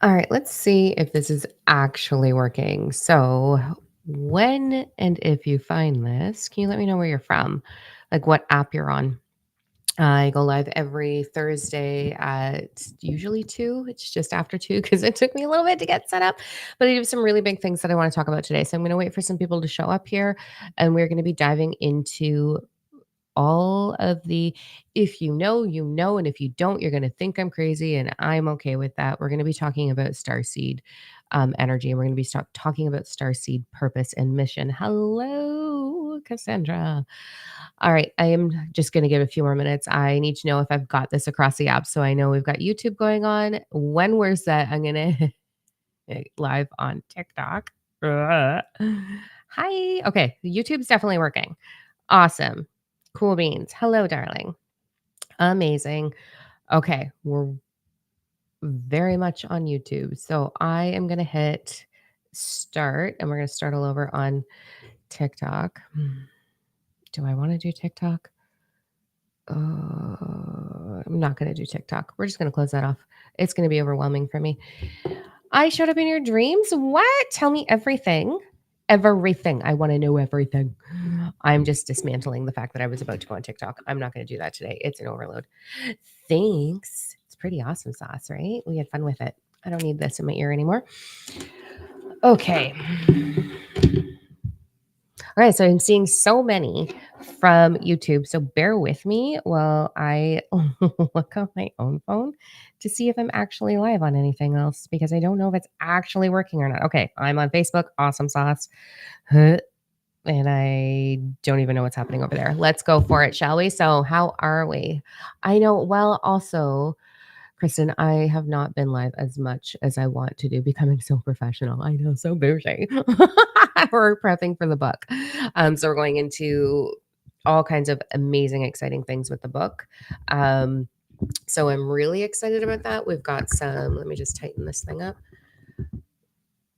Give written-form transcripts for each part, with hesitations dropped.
All right, let's see if this is actually working. So, when and if you find this, can you let me know where you're from? Like what app you're on? I go live every Thursday at usually 2. It's just after 2 because it took me a little bit to get set up. But I have some really big things that I want to talk about today. So I'm going to wait for some people to show up here and we're going to be diving into all of the if you know, you know, and if you don't, you're going to think I'm crazy, and I'm okay with that. We're going to be talking about Starseed energy, and we're going to be talking about Starseed purpose and mission. Hello, Cassandra. All right, I am just going to give a few more minutes. I need to know if I've got this across the app. So I know we've got YouTube going on. When we're set, I'm going to live on TikTok. Ugh. Hi. Okay, YouTube's definitely working. Awesome. Cool beans. Hello, darling. Amazing. Okay, we're very much on YouTube. So I am going to hit start and we're going to start all over on TikTok. Do I want to do TikTok? I'm not going to do TikTok. We're just going to close that off. It's going to be overwhelming for me. I showed up in your dreams. What? Tell me everything. Everything. I want to know everything. I'm just dismantling the fact that I was about to go on TikTok. I'm not going to do that today. It's an overload. Thanks. It's pretty awesome sauce, right? We had fun with it. I don't need this in my ear anymore. Okay. All right, so I'm seeing so many from YouTube. So bear with me while I look on my own phone to see if I'm actually live on anything else because I don't know if it's actually working or not. Okay, I'm on Facebook. Awesome sauce. Huh, and I don't even know what's happening over there. Let's go for it, shall we? So, how are we? I know, well, also, Kristen, I have not been live as much as I want to do, becoming so professional. I know, so bougie. We're prepping for the book. So we're going into all kinds of amazing, exciting things with the book. So I'm really excited about that. We've got some, let me just tighten this thing up.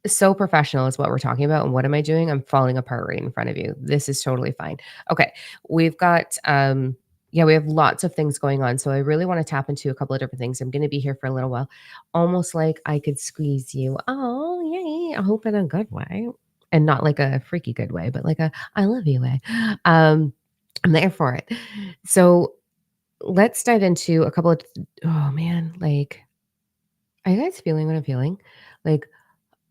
So professional is what we're talking about. And what am I doing? I'm falling apart right in front of you. This is totally fine. Okay. We've got yeah, we have lots of things going on. So I really want to tap into a couple of different things. I'm going to be here for a little while. Almost like I could squeeze you. Oh, yay. I hope in a good way. And not like a freaky good way, but like a I love you way. I'm there for it. So let's dive into a couple of oh man, like are you guys feeling what I'm feeling? Like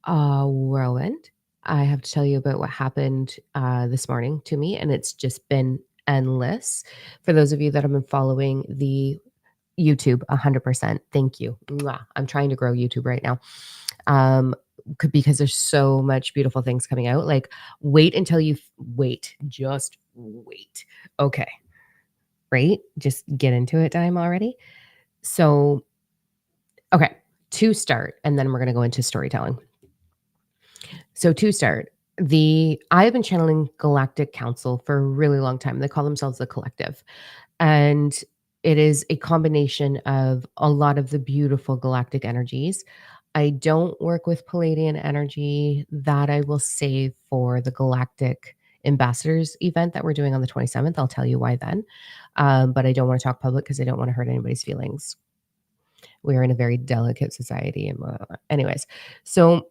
whirlwind. I have to tell you about what happened this morning to me, and it's just been endless. For those of you that have been following the YouTube, 100%, thank you. Mwah. I'm trying to grow YouTube right now because there's so much beautiful things coming out. Like, wait until you wait, just wait. Okay, right? Just get into it, time already. So, okay, to start, and then we're going to go into storytelling. So to start, the I've been channeling Galactic Council for a really long time. They call themselves the Collective. And it is a combination of a lot of the beautiful galactic energies. I don't work with Palladian energy. That I will save for the Galactic Ambassadors event that we're doing on the 27th. I'll tell you why then. But I don't want to talk public because I don't want to hurt anybody's feelings. We are in a very delicate society. And anyways, so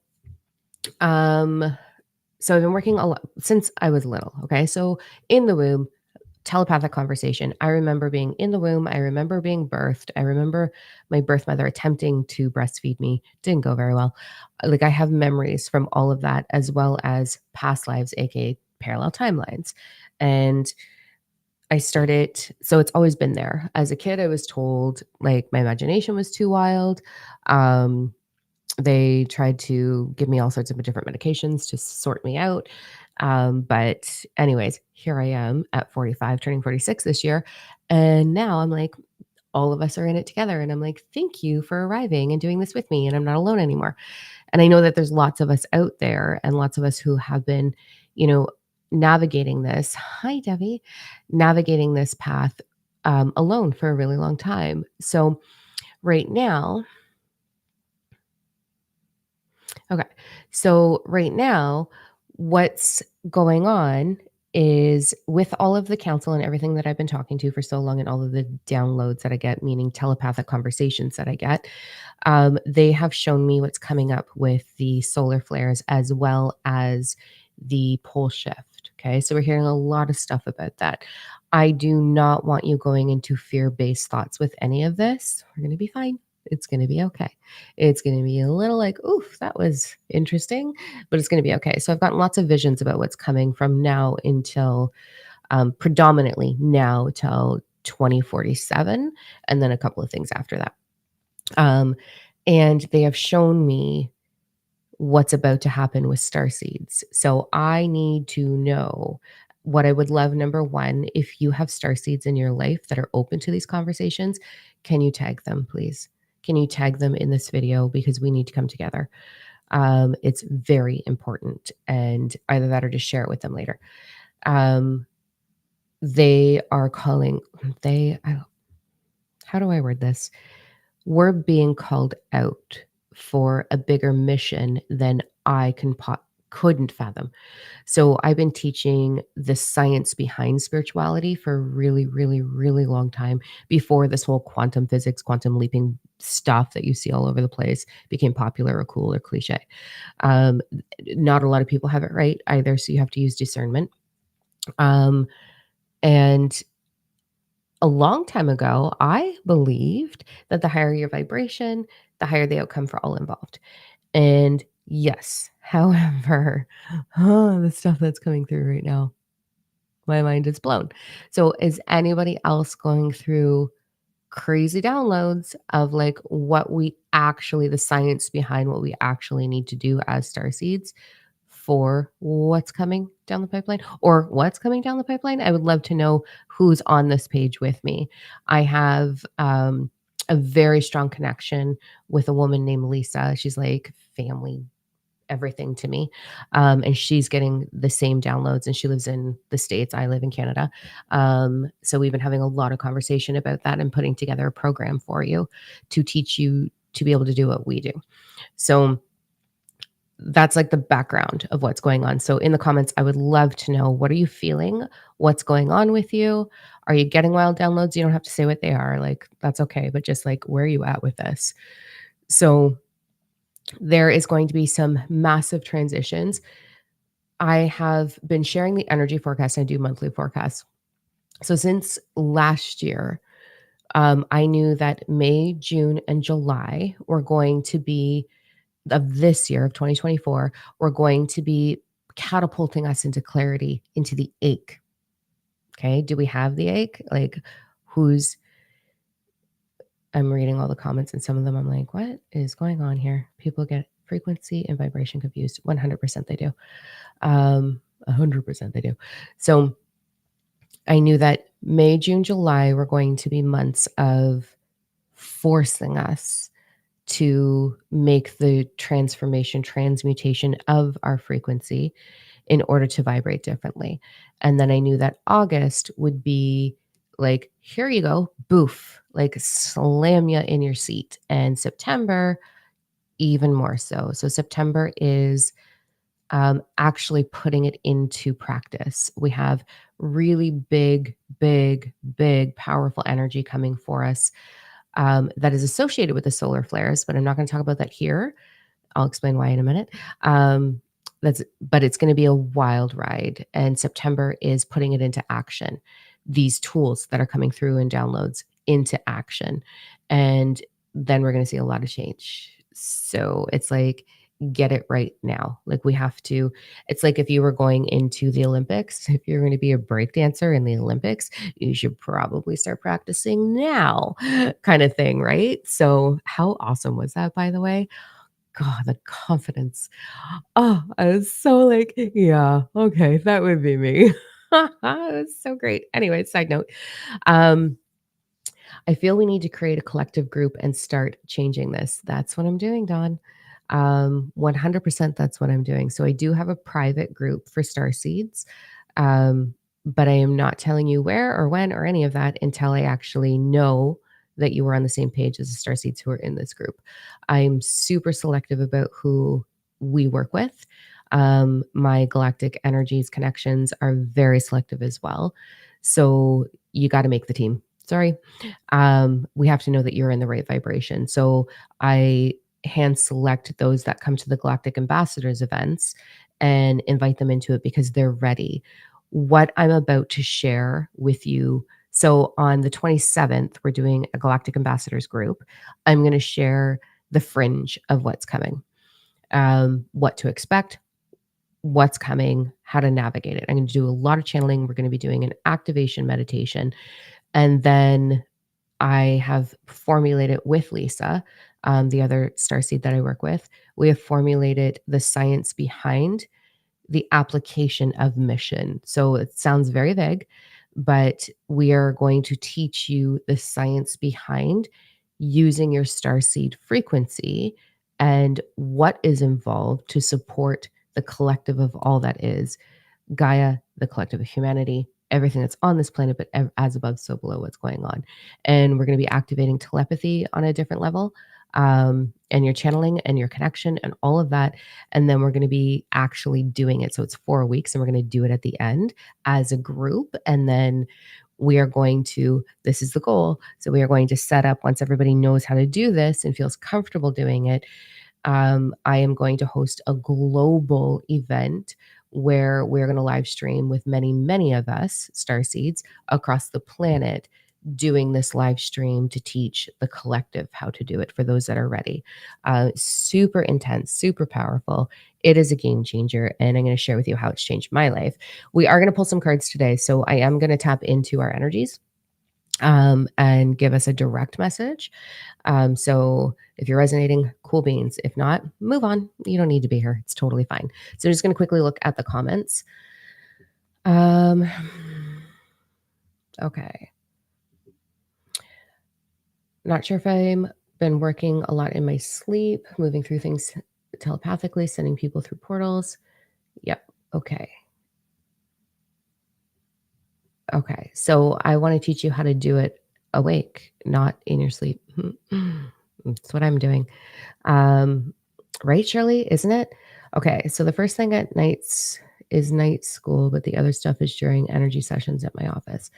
um so I've been working a lot since I was little, okay? So in the womb, telepathic conversation. I remember being in the womb, I remember being birthed. I remember my birth mother attempting to breastfeed me. Didn't go very well. Like I have memories from all of that as well as past lives, aka parallel timelines. And I started so it's always been there. As a kid, I was told like my imagination was too wild. Um they tried to give me all sorts of different medications to sort me out. But anyways, here I am at 45, turning 46 this year. And now I'm like, all of us are in it together. And I'm like, thank you for arriving and doing this with me. And I'm not alone anymore. And I know that there's lots of us out there and lots of us who have been, you know, navigating this. Hi, Debbie, navigating this path alone for a really long time. So right now, okay. So right now, what's going on is with all of the counsel and everything that I've been talking to for so long and all of the downloads that I get, meaning telepathic conversations that I get, they have shown me what's coming up with the solar flares as well as the pole shift. Okay. So we're hearing a lot of stuff about that. I do not want you going into fear based thoughts with any of this. We're going to be fine. It's going to be okay. It's going to be a little like, oof, that was interesting, but it's going to be okay. So I've gotten lots of visions about what's coming from now until predominantly now till 2047, and then a couple of things after that. Um, and they have shown me what's about to happen with star seeds. So I need to know what I would love. Number one, if you have star seeds in your life that are open to these conversations, can you tag them, please? Can you tag them in this video because we need to come together? It's very important, and either that or just share it with them later. Um, they are calling. How do I word this? We're being called out for a bigger mission than I couldn't fathom. So I've been teaching the science behind spirituality for a really, really, really long time before this whole quantum physics, quantum leaping stuff that you see all over the place became popular or cool or cliche. Um, Not a lot of people have it right either, so you have to use discernment. Um, and a long time ago, I believed that the higher your vibration, the higher the outcome for all involved. And yes, however, the stuff that's coming through right now, my mind is blown. So, is anybody else going through crazy downloads of like what we actually, the science behind what we actually need to do as star seeds for what's coming down the pipeline or what's coming down the pipeline? I would love to know who's on this page with me. I have a very strong connection with a woman named Lisa. She's like family everything to me. And she's getting the same downloads and she lives in the States. I live in Canada. So we've been having a lot of conversation about that and putting together a program for you to teach you to be able to do what we do. So that's like the background of what's going on. So in the comments, I would love to know, what are you feeling? What's going on with you? Are you getting wild downloads? You don't have to say what they are. Like, that's okay. But just like, where are you at with this? So there is going to be some massive transitions. I have been sharing the energy forecast. I do monthly forecasts. So since last year, I knew that May, June, and July were going to be of this year of 2024, were going to be catapulting us into clarity, into the ache. Okay. Do we have the ache? Like, who's, I'm reading all the comments and some of them I'm like, what is going on here? People get frequency and vibration confused. 100% they do. 100% they do. So I knew that May, June, July were going to be months of forcing us to make the transmutation of our frequency in order to vibrate differently. And then I knew that August would be like, here you go, boof, like slam you in your seat. And September, even more so. So September is actually putting it into practice. We have really big, big, big, powerful energy coming for us that is associated with the solar flares, but I'm not going to talk about that here. I'll explain why in a minute. But it's going to be a wild ride, and September is putting it into action. These tools that are coming through in downloads into action, and then we're going to see a lot of change. So it's like, get it right now. Like, we have to. It's like if you were going into the Olympics, if you're going to be a break dancer in the Olympics, you should probably start practicing now, kind of thing, right? So how awesome was that, by the way? God, the confidence. Oh, I was so like, yeah, okay, that would be me. It was so great. Anyway, side note. Um, I feel we need to create a collective group and start changing this. That's what I'm doing, Dawn. 100% that's what I'm doing. So I do have a private group for star seeds. But I am not telling you where or when or any of that until I actually know that you are on the same page as the star seeds who are in this group. I'm super selective about who we work with. My galactic energies connections are very selective as well. So you got to make the team. Sorry. We have to know that you're in the right vibration. So I hand select those that come to the Galactic Ambassadors events and invite them into it because they're ready. What I'm about to share with you. So on the 27th, we're doing a Galactic Ambassadors group. I'm going to share the fringe of what's coming, what to expect, what's coming, how to navigate it. I'm going to do a lot of channeling. We're going to be doing an activation meditation. And then I have formulated with Lisa, the other starseed that I work with, we have formulated the science behind the application of mission. So it sounds very vague, but we are going to teach you the science behind using your starseed frequency and what is involved to support the collective of all that is Gaia, the collective of humanity, everything that's on this planet, but as above, so below what's going on. And we're going to be activating telepathy on a different level, and your channeling and your connection and all of that. And then we're going to be actually doing it. So it's 4 weeks, and we're going to do it at the end as a group. And then we are going to, this is the goal. So we are going to set up, once everybody knows how to do this and feels comfortable doing it, I am going to host a global event where we're going to live stream with many, many of us, Starseeds, across the planet doing this live stream to teach the collective how to do it for those that are ready. Super intense, super powerful. It is a game changer, and I'm going to share with you how it's changed my life. We are going to pull some cards today, so I am going to tap into our energies and give us a direct message. So if you're resonating, cool beans. If not, move on. You don't need to be here. It's totally fine. So I'm just going to quickly look at the comments. Okay. Not sure if I'm been working a lot in my sleep, moving through things telepathically, sending people through portals. Yep. Okay. Okay. So I want to teach you how to do it awake, not in your sleep. That's what I'm doing. Right, Shirley? Isn't it? Okay. So the first thing at nights is night school, but the other stuff is during energy sessions at my office.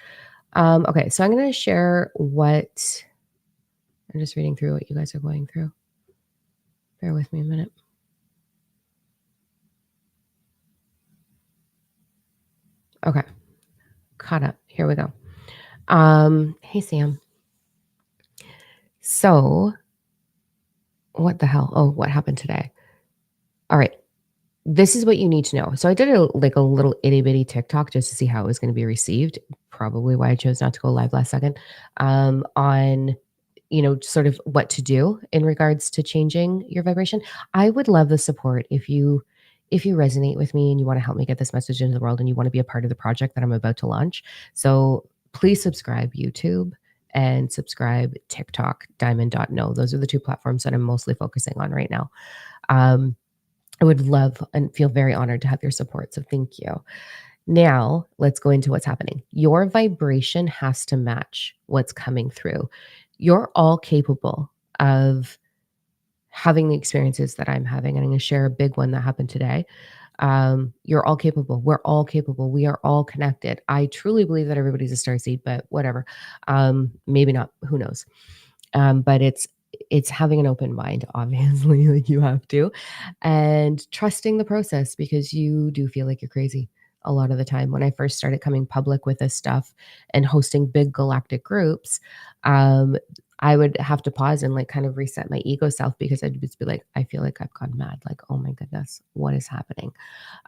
Okay. So I'm going to share what I'm just reading through what you guys are going through. Bear with me a minute. Okay. Caught up. Here we go. Hey, Sam. So what the hell? Oh, what happened today? All right. This is what you need to know. So I did a little itty bitty TikTok just to see how it was going to be received. Probably why I chose not to go live last second. On sort of what to do in regards to changing your vibration. I would love the support if you resonate with me and you want to help me get this message into the world and you want to be a part of the project that I'm about to launch. So please subscribe YouTube and subscribe TikTok, diamond.no. Those are the two platforms that I'm mostly focusing on right now. I would love and feel very honored to have your support. So thank you. Now, let's go into what's happening. Your vibration has to match what's coming through. You're all capable of having the experiences that I'm having. And I'm going to share a big one that happened today. You're all capable. We're all capable. We are all connected. I truly believe that everybody's a starseed, but whatever. Maybe not. Who knows? But it's having an open mind, obviously, like you have to, and trusting the process because you do feel like you're crazy a lot of the time. When I first started coming public with this stuff and hosting big galactic groups, um, I would have to pause and like kind of reset my ego self because I'd just be like, I feel like I've gone mad. Like, oh my goodness, what is happening?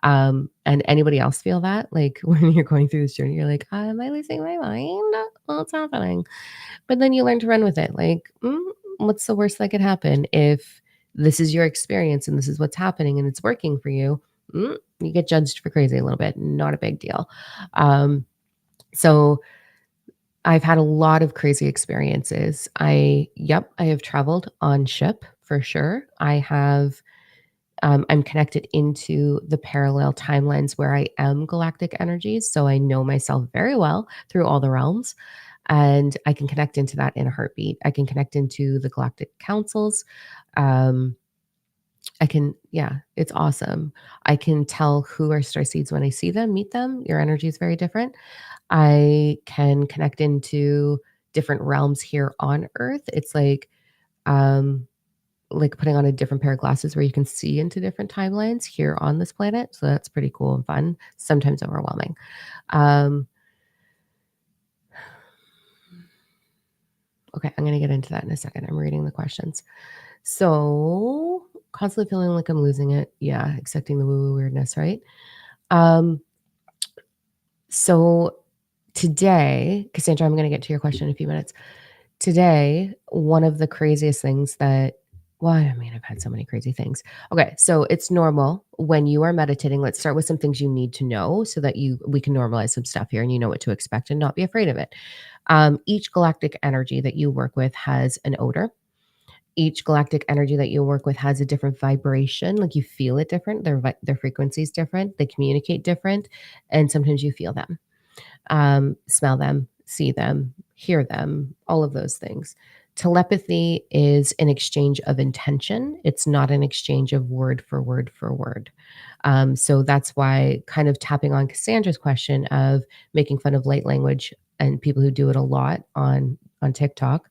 And anybody else feel that? Like when you're going through this journey, you're like, am I losing my mind? What's happening? But then you learn to run with it. Like, what's the worst that could happen if this is your experience and this is what's happening and it's working for you? You get judged for crazy a little bit. Not a big deal. So I've had a lot of crazy experiences. I have traveled on ship for sure. I have I'm connected into the parallel timelines where I am galactic energies. So I know myself very well through all the realms. And I can connect into that in a heartbeat. I can connect into the galactic councils. Um, Yeah, it's awesome. I can tell who are star seeds when I see them, meet them. Your energy is very different. I can connect into different realms here on Earth. It's like putting on a different pair of glasses where you can see into different timelines here on this planet. So that's pretty cool and fun, sometimes overwhelming. Um, okay, I'm going to get into that in a second. I'm reading the questions. So, constantly feeling like I'm losing it. Yeah, accepting the woo woo weirdness, right? Um, so today, Cassandra, I'm going to get to your question in a few minutes. Today, one of the craziest things that, well, I mean, I've had so many crazy things. Okay, so it's normal when you are meditating. Let's start with some things you need to know so that we can normalize some stuff here and you know what to expect and not be afraid of it. Each galactic energy that you work with has an odor. Each galactic energy that you work with has a different vibration. Like you feel it different. Their frequency is different. They communicate different, and sometimes you feel them, smell them, see them, hear them, all of those things. Telepathy is an exchange of intention. It's not an exchange of word for word for word. So that's why, kind of tapping on Cassandra's question of making fun of light language and people who do it a lot on TikTok.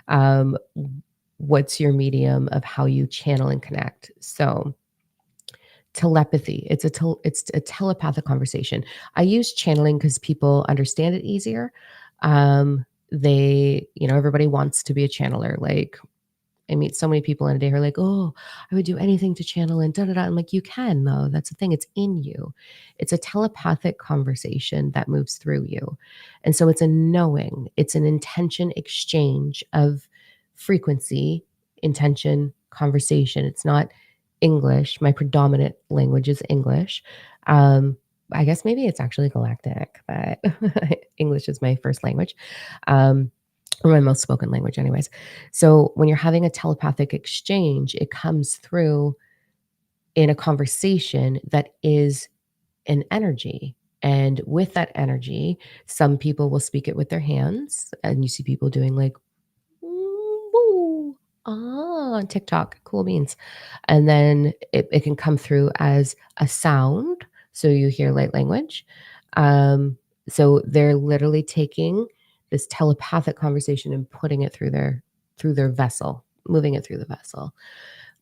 Um, what's your medium of how you channel and connect? So telepathy, it's a telepathic conversation. I use channeling because people understand it easier. Everybody wants to be a channeler. Like I meet so many people in a day who are like, "Oh, I would do anything to channel and da da da." I'm like, "You can though. That's the thing. It's in you. It's a telepathic conversation that moves through you, and so it's a knowing. It's an intention exchange of frequency, intention, conversation. It's not English. My predominant language is English. Um, I guess maybe it's actually galactic, but English is my first language. Um, or my most spoken language anyways. So when you're having a telepathic exchange, it comes through in a conversation that is an energy. And with that energy, some people will speak it with their hands, and you see people doing like "Ooh, on TikTok, cool beans. And then it can come through as a sound. So you hear light language. Um, so they're literally taking this telepathic conversation and putting it through their vessel, moving it through the vessel.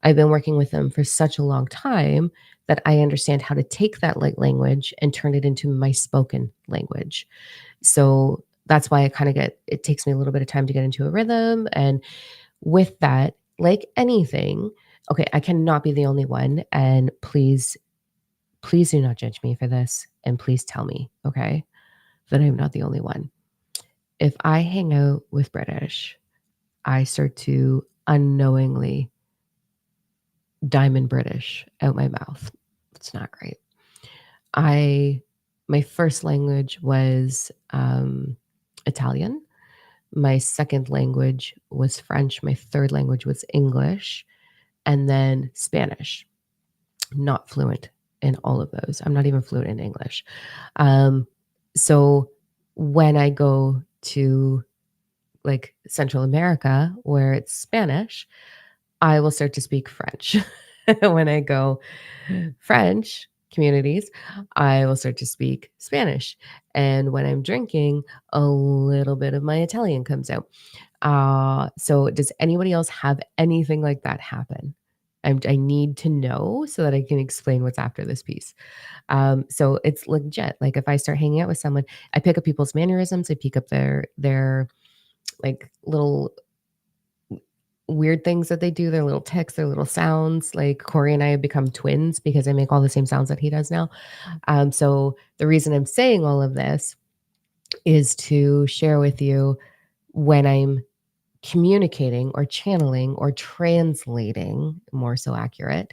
I've been working with them for such a long time that I understand how to take that light language and turn it into my spoken language. So that's why it takes me a little bit of time to get into a rhythm. And with that, like anything, okay, I cannot be the only one. And please do not judge me for this. And please tell me, okay, that I'm not the only one. If I hang out with British, I start to unknowingly diamond British out my mouth. It's not great. I My first language was Italian. My second language was French. My third language was English, and then Spanish. Not fluent in all of those. I'm not even fluent in English. Um, so when I go to like Central America, where it's Spanish, I will start to speak French. When I go French communities, I will start to speak Spanish. And when I'm drinking, a little bit of my Italian comes out. So does anybody else have anything like that happen? I need to know so that I can explain what's after this piece. So it's legit. Like if I start hanging out with someone, I pick up people's mannerisms. I pick up their like little weird things that they do, their little ticks, their little sounds. Like Corey and I have become twins because I make all the same sounds that he does now. So the reason I'm saying all of this is to share with you when I'm communicating or channeling or translating, more so accurate,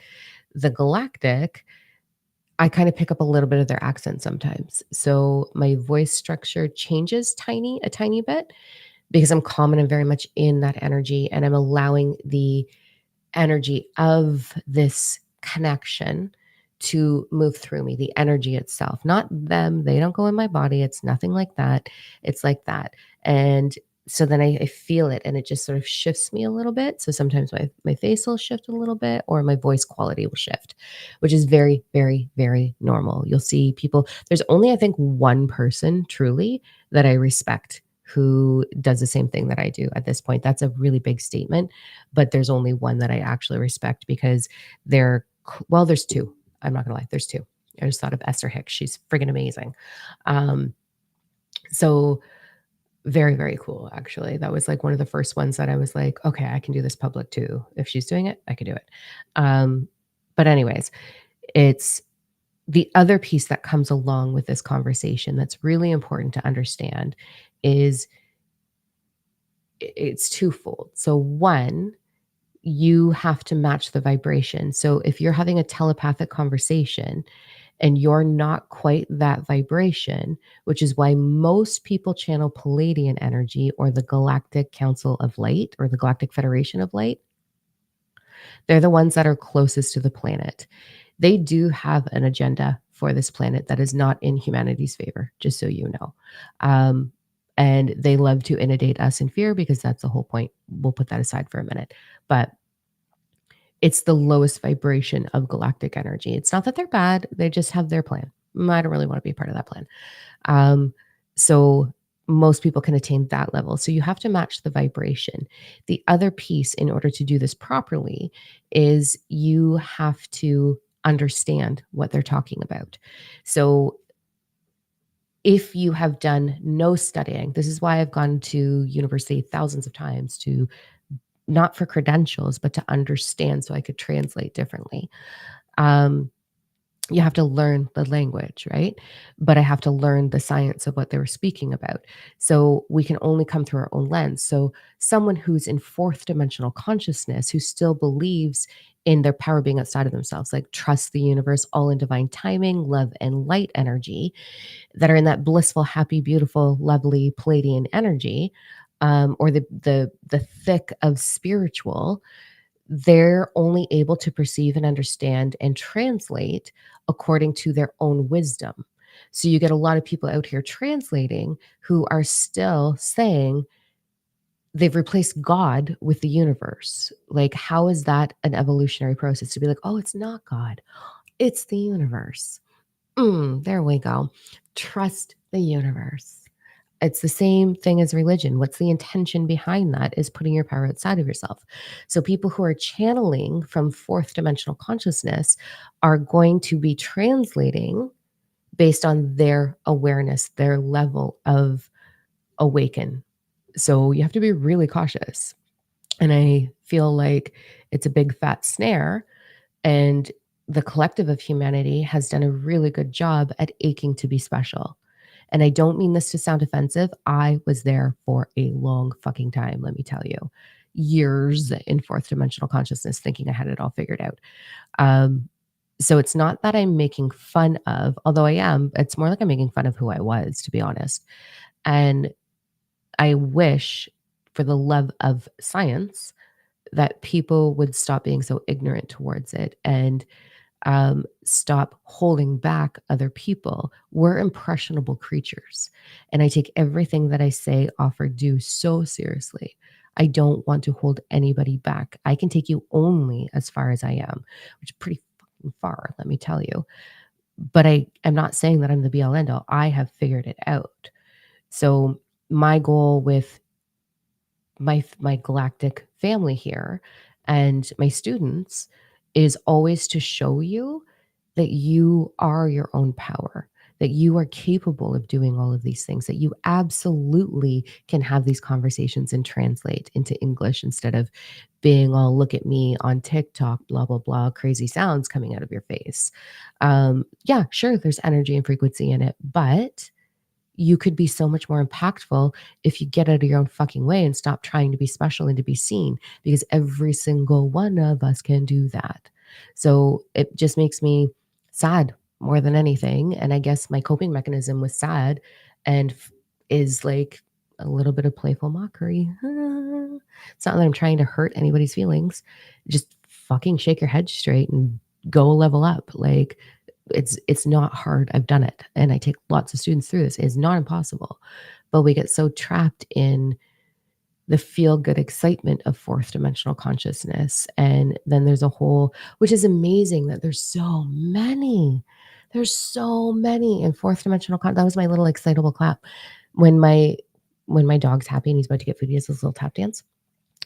the galactic, I kind of pick up a little bit of their accent sometimes. So my voice structure changes a tiny bit because I'm calm and I'm very much in that energy and I'm allowing the energy of this connection to move through me, the energy itself, not them. They don't go in my body. It's nothing like that. It's like that. And So then I feel it and it just sort of shifts me a little bit. So sometimes my face will shift a little bit or my voice quality will shift, which is very, very, very normal. You'll see people, there's only, I think, one person truly that I respect who does the same thing that I do at this point. That's a really big statement, but there's only one that I actually respect because well, there's two. I'm not gonna lie, there's two. I just thought of Esther Hicks. She's friggin' amazing. Um, so very, very cool, actually. That was, like, one of the first ones that I was like, "Okay, I can do this public too. If she's doing it, I can do it." Um, but anyways, it's the other piece that comes along with this conversation that's really important to understand is it's twofold. So, one, you have to match the vibration. So, if you're having a telepathic conversation and you're not quite that vibration, which is why most people channel Palladian energy or the Galactic Council of Light or the Galactic Federation of Light. They're the ones that are closest to the planet. They do have an agenda for this planet that is not in humanity's favor, just so you know. Um, and they love to inundate us in fear because that's the whole point. We'll put that aside for a minute. But it's the lowest vibration of galactic energy. It's not that they're bad, they just have their plan. I don't really want to be part of that plan. Um, so most people can attain that level. So you have to match the vibration. The other piece, in order to do this properly, is you have to understand what they're talking about. So if you have done no studying, this is why I've gone to university thousands of times to not for credentials, but to understand so I could translate differently. Um, you have to learn the language, right? But I have to learn the science of what they were speaking about. So we can only come through our own lens. So someone who's in fourth dimensional consciousness, who still believes in their power being outside of themselves, like trust the universe, all in divine timing, love and light energy, that are in that blissful, happy, beautiful, lovely Palladian energy, or the thick of spiritual, they're only able to perceive and understand and translate according to their own wisdom. So you get a lot of people out here translating who are still saying they've replaced God with the universe. Like, how is that an evolutionary process to be like, oh, it's not God, it's the universe? There we go. Trust the universe. It's the same thing as religion. What's the intention behind that is putting your power outside of yourself. So people who are channeling from fourth dimensional consciousness are going to be translating based on their awareness, their level of awaken. So you have to be really cautious. And I feel like it's a big fat snare, and the collective of humanity has done a really good job at aching to be special. And I don't mean this to sound offensive. I was there for a long fucking time, let me tell you. Years in fourth dimensional consciousness thinking I had it all figured out. Um, so it's not that I'm making fun of, although I am, it's more like I'm making fun of who I was, to be honest. And I wish, for the love of science, that people would stop being so ignorant towards it and stop holding back other people. We're impressionable creatures. And I take everything that I say, offer, do so seriously. I don't want to hold anybody back. I can take you only as far as I am, which is pretty fucking far, let me tell you. But I am not saying that I'm the be all end all. I have figured it out. So my goal with my galactic family here and my students is always to show you that you are your own power, that you are capable of doing all of these things, that you absolutely can have these conversations and translate into English instead of being all look at me on TikTok, blah, blah, blah, crazy sounds coming out of your face. Yeah, sure, there's energy and frequency in it, but you could be so much more impactful if you get out of your own fucking way and stop trying to be special and to be seen, because every single one of us can do that. So it just makes me sad more than anything. And I guess my coping mechanism with sad and is like a little bit of playful mockery. It's not that I'm trying to hurt anybody's feelings. Just fucking shake your head straight and go level up. Like, it's not hard. I've done it, and I take lots of students through this. It's not impossible, but we get so trapped in the feel good excitement of fourth dimensional consciousness. And then there's a whole, which is amazing that there's so many. There's so many in fourth dimensional that was my little excitable clap. When my dog's happy and he's about to get food, he has this little tap dance.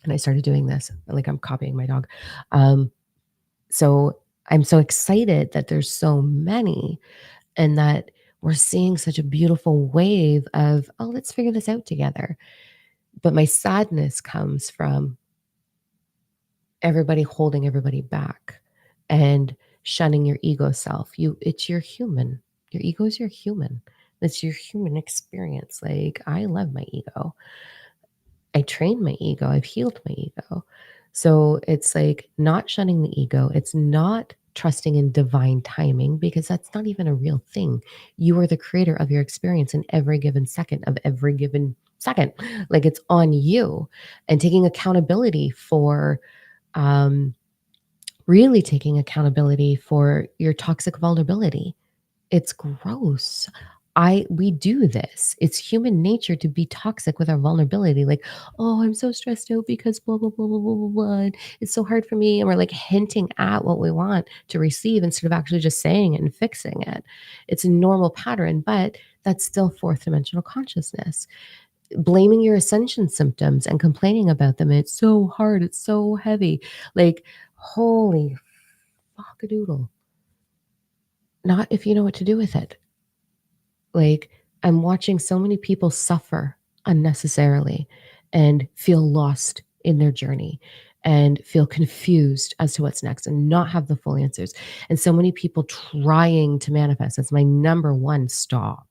And I started doing this. Like I'm copying my dog. Um, so I'm so excited that there's so many and that we're seeing such a beautiful wave of, oh, let's figure this out together. But my sadness comes from everybody holding everybody back and shunning your ego self. It's your human. Your ego is your human. It's your human experience. Like I love my ego. I trained my ego. I've healed my ego. So it's like not shunning the ego. It's not trusting in divine timing because that's not even a real thing. You are the creator of your experience in every given second of every given second. Like it's on you and taking accountability for um, really taking accountability for your toxic vulnerability. It's gross. We do this. It's human nature to be toxic with our vulnerability. Like, oh, I'm so stressed out because blah, blah, blah, blah, blah, blah, blah. And it's so hard for me. And we're like hinting at what we want to receive instead of actually just saying it and fixing it. It's a normal pattern, but that's still fourth dimensional consciousness. Blaming your ascension symptoms and complaining about them. It's so hard. It's so heavy. Like, holy fuck a doodle. Not if you know what to do with it. Like, I'm watching so many people suffer unnecessarily and feel lost in their journey and feel confused as to what's next and not have the full answers. And so many people trying to manifest. That's my number one stop.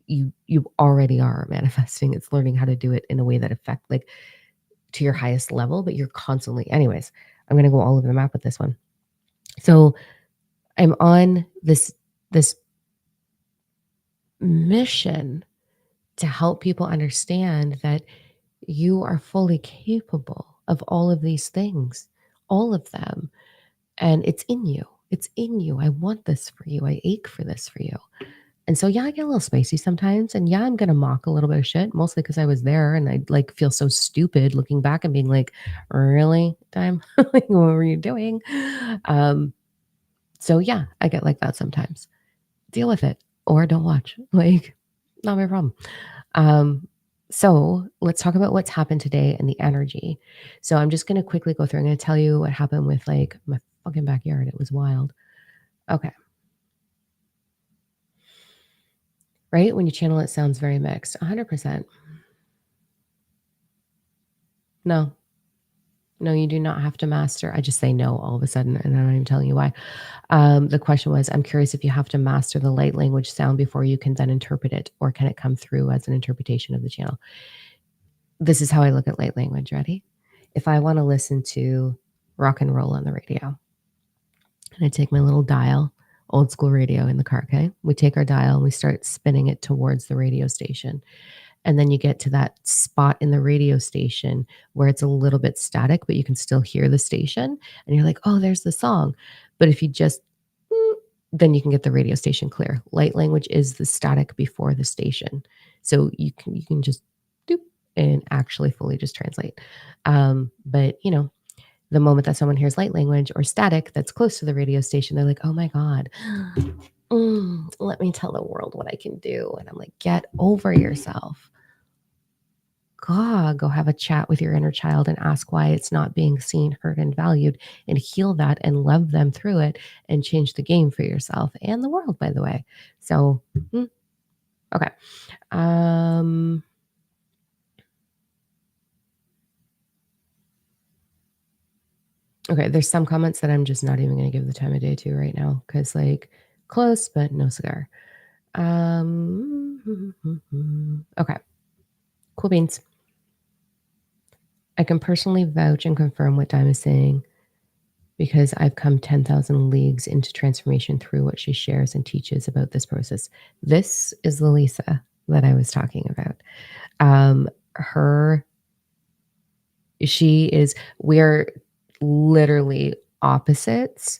You already are manifesting. It's learning how to do it in a way that affect like to your highest level, but you're constantly anyways. I'm gonna go all over the map with this one. So I'm on this mission to help people understand that you are fully capable of all of these things, all of them. And it's in you. It's in you. I want this for you. I ache for this for you. And so, yeah, I get a little spacey sometimes. And yeah, I'm going to mock a little bit of shit, mostly because I was there and I like feel so stupid looking back and being like, really, time? Like, what were you doing? Um, so, yeah, I get like that sometimes. Deal with it or don't watch. Like, not my problem. Um, so let's talk about what's happened today and the energy. So I'm just going to quickly go through. I'm going to tell you what happened with like my fucking backyard. It was wild. Okay. Right? When you channel, it sounds very mixed. 100%. No, no, you do not have to master. I just say no all of a sudden, and I'm not even telling you why. The question was, I'm curious if you have to master the light language sound before you can then interpret it, or can it come through as an interpretation of the channel? This is how I look at light language. Ready? If I want to listen to rock and roll on the radio, and I take my little dial, old school radio in the car, okay? We take our dial and we start spinning it towards the radio station. And then you get to that spot in the radio station where it's a little bit static, but you can still hear the station. And you're like, oh, there's the song. But if you just, then you can get the radio station clear. Light language is the static before the station. So you can just doop and actually fully just translate. But you know, the moment that someone hears light language or static that's close to the radio station, they're like, oh my God, let me tell the world what I can do. And I'm like, get over yourself. God, go have a chat with your inner child and ask why it's not being seen, heard, and valued, and heal that and love them through it and change the game for yourself and the world, by the way. So, okay. Um, okay, there's some comments that I'm just not even going to give the time of day to right now because, like, close, but no cigar. Okay, cool beans. I can personally vouch and confirm what Dime is saying because I've come 10,000 leagues into transformation through what she shares and teaches about this process. This is the Lisa that I was talking about. We're literally opposites,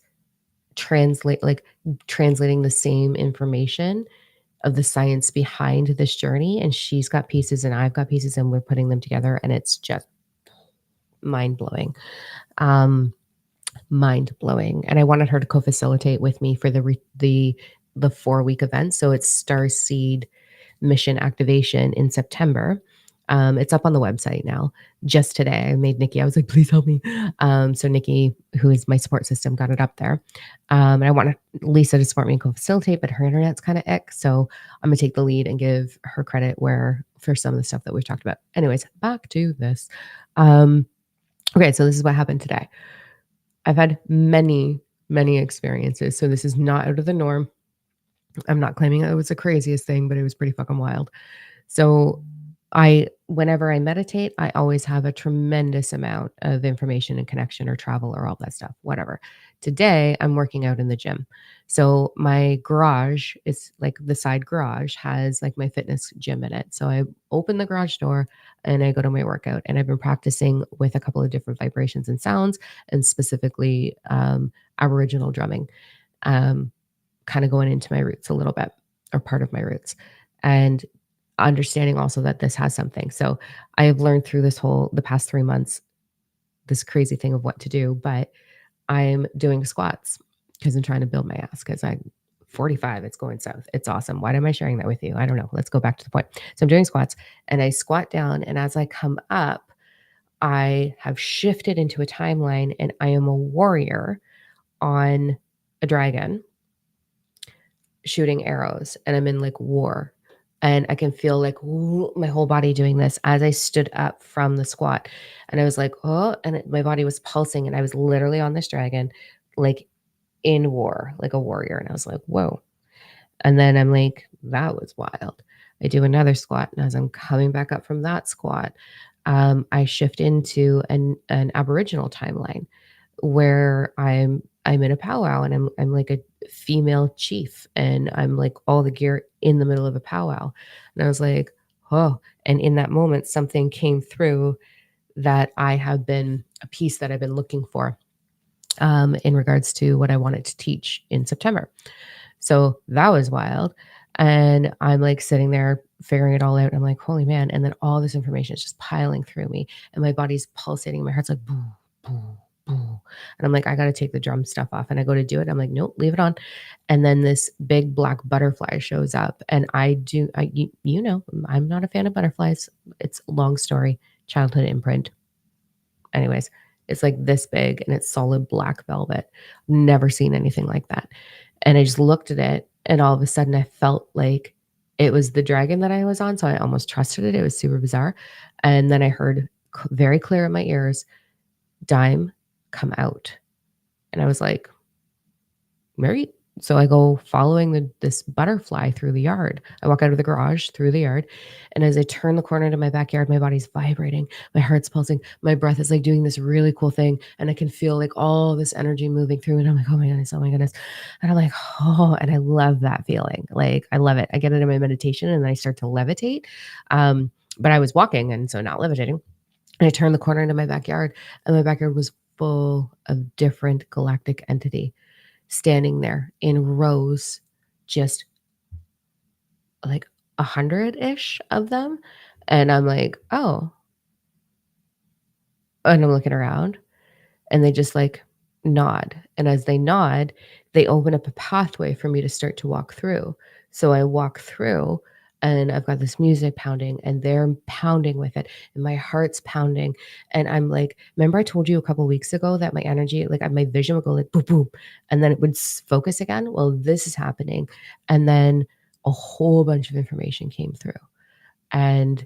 translating the same information of the science behind this journey, and she's got pieces and I've got pieces, and we're putting them together, and it's just mind-blowing. Um, mind-blowing, and I wanted her to co-facilitate with me for the 4-week event, so it's Starseed mission activation in September. It's up on the website now. Just today, I made Nikki, I was like, please help me. So Nikki, who is my support system, got it up there. And I wanted Lisa to support me and co-facilitate, but her internet's kind of ick. So I'm gonna take the lead and give her credit where for some of the stuff that we've talked about. Anyways, back to this. Um, okay, so this is what happened today. I've had many, many experiences. So this is not out of the norm. I'm not claiming it was the craziest thing, but it was pretty fucking wild. So whenever I meditate, I always have a tremendous amount of information and connection or travel or all that stuff, whatever. Today, I'm working out in the gym. So my garage is like the side garage has like my fitness gym in it. So I open the garage door and I go to my workout. And I've been practicing with a couple of different vibrations and sounds, and specifically Aboriginal drumming. Um, Kind of going into my roots a little bit, or part of my roots, and understanding also that this has something. So I have learned through the past 3 months, this crazy thing of what to do, but I'm doing squats because I'm trying to build my ass because I'm 45, it's going south. It's awesome. Why am I sharing that with you? I don't know. Let's go back to the point. So I'm doing squats and I squat down, and as I come up, I have shifted into a timeline and I am a warrior on a dragon shooting arrows, and I'm in like war. And I can feel like my whole body doing this as I stood up from the squat. And I was like, oh, and my body was pulsing. And I was literally on this dragon, like in war, like a warrior. And I was like, whoa. And then I'm like, that was wild. I do another squat. And as I'm coming back up from that squat, I shift into an Aboriginal timeline where I'm in a powwow, and I'm like a female chief, and I'm like all the gear in the middle of a powwow. And I was like, oh, and in that moment something came through that I have been a piece that I've been looking for in regards to what I wanted to teach in September. So that was wild. And I'm like sitting there figuring it all out. I'm like, holy man. And then all this information is just piling through me, and my body's pulsating. My heart's like, boo, boo, boo. And I'm like, I got to take the drum stuff off. And I go to do it. I'm like, nope, leave it on. And then this big black butterfly shows up. And you know, I'm not a fan of butterflies. It's a long story, childhood imprint. Anyways, it's like this big and it's solid black velvet. Never seen anything like that. And I just looked at it, and all of a sudden I felt like it was the dragon that I was on. So I almost trusted it. It was super bizarre. And then I heard very clear in my ears, Dime, come out. And I was like, Mary. So I go following this butterfly through the yard. I walk out of the garage through the yard. And as I turn the corner into my backyard, my body's vibrating. My heart's pulsing. My breath is like doing this really cool thing. And I can feel like all this energy moving through. And I'm like, oh my goodness, oh my goodness. And I'm like, oh, and I love that feeling. Like, I love it. I get it in my meditation and then I start to levitate. But I was walking and so not levitating. And I turned the corner into my backyard, and my backyard was full of different galactic entity standing there in rows, just like 100-ish of them. And I'm like, oh, and I'm looking around, and they just like nod. And as they nod, they open up a pathway for me to start to walk through. So I walk through, and I've got this music pounding, and they're pounding with it, and my heart's pounding. And I'm like, remember I told you a couple weeks ago that my energy, like my vision would go like boom, boom, and then it would focus again. Well, this is happening. And then a whole bunch of information came through. And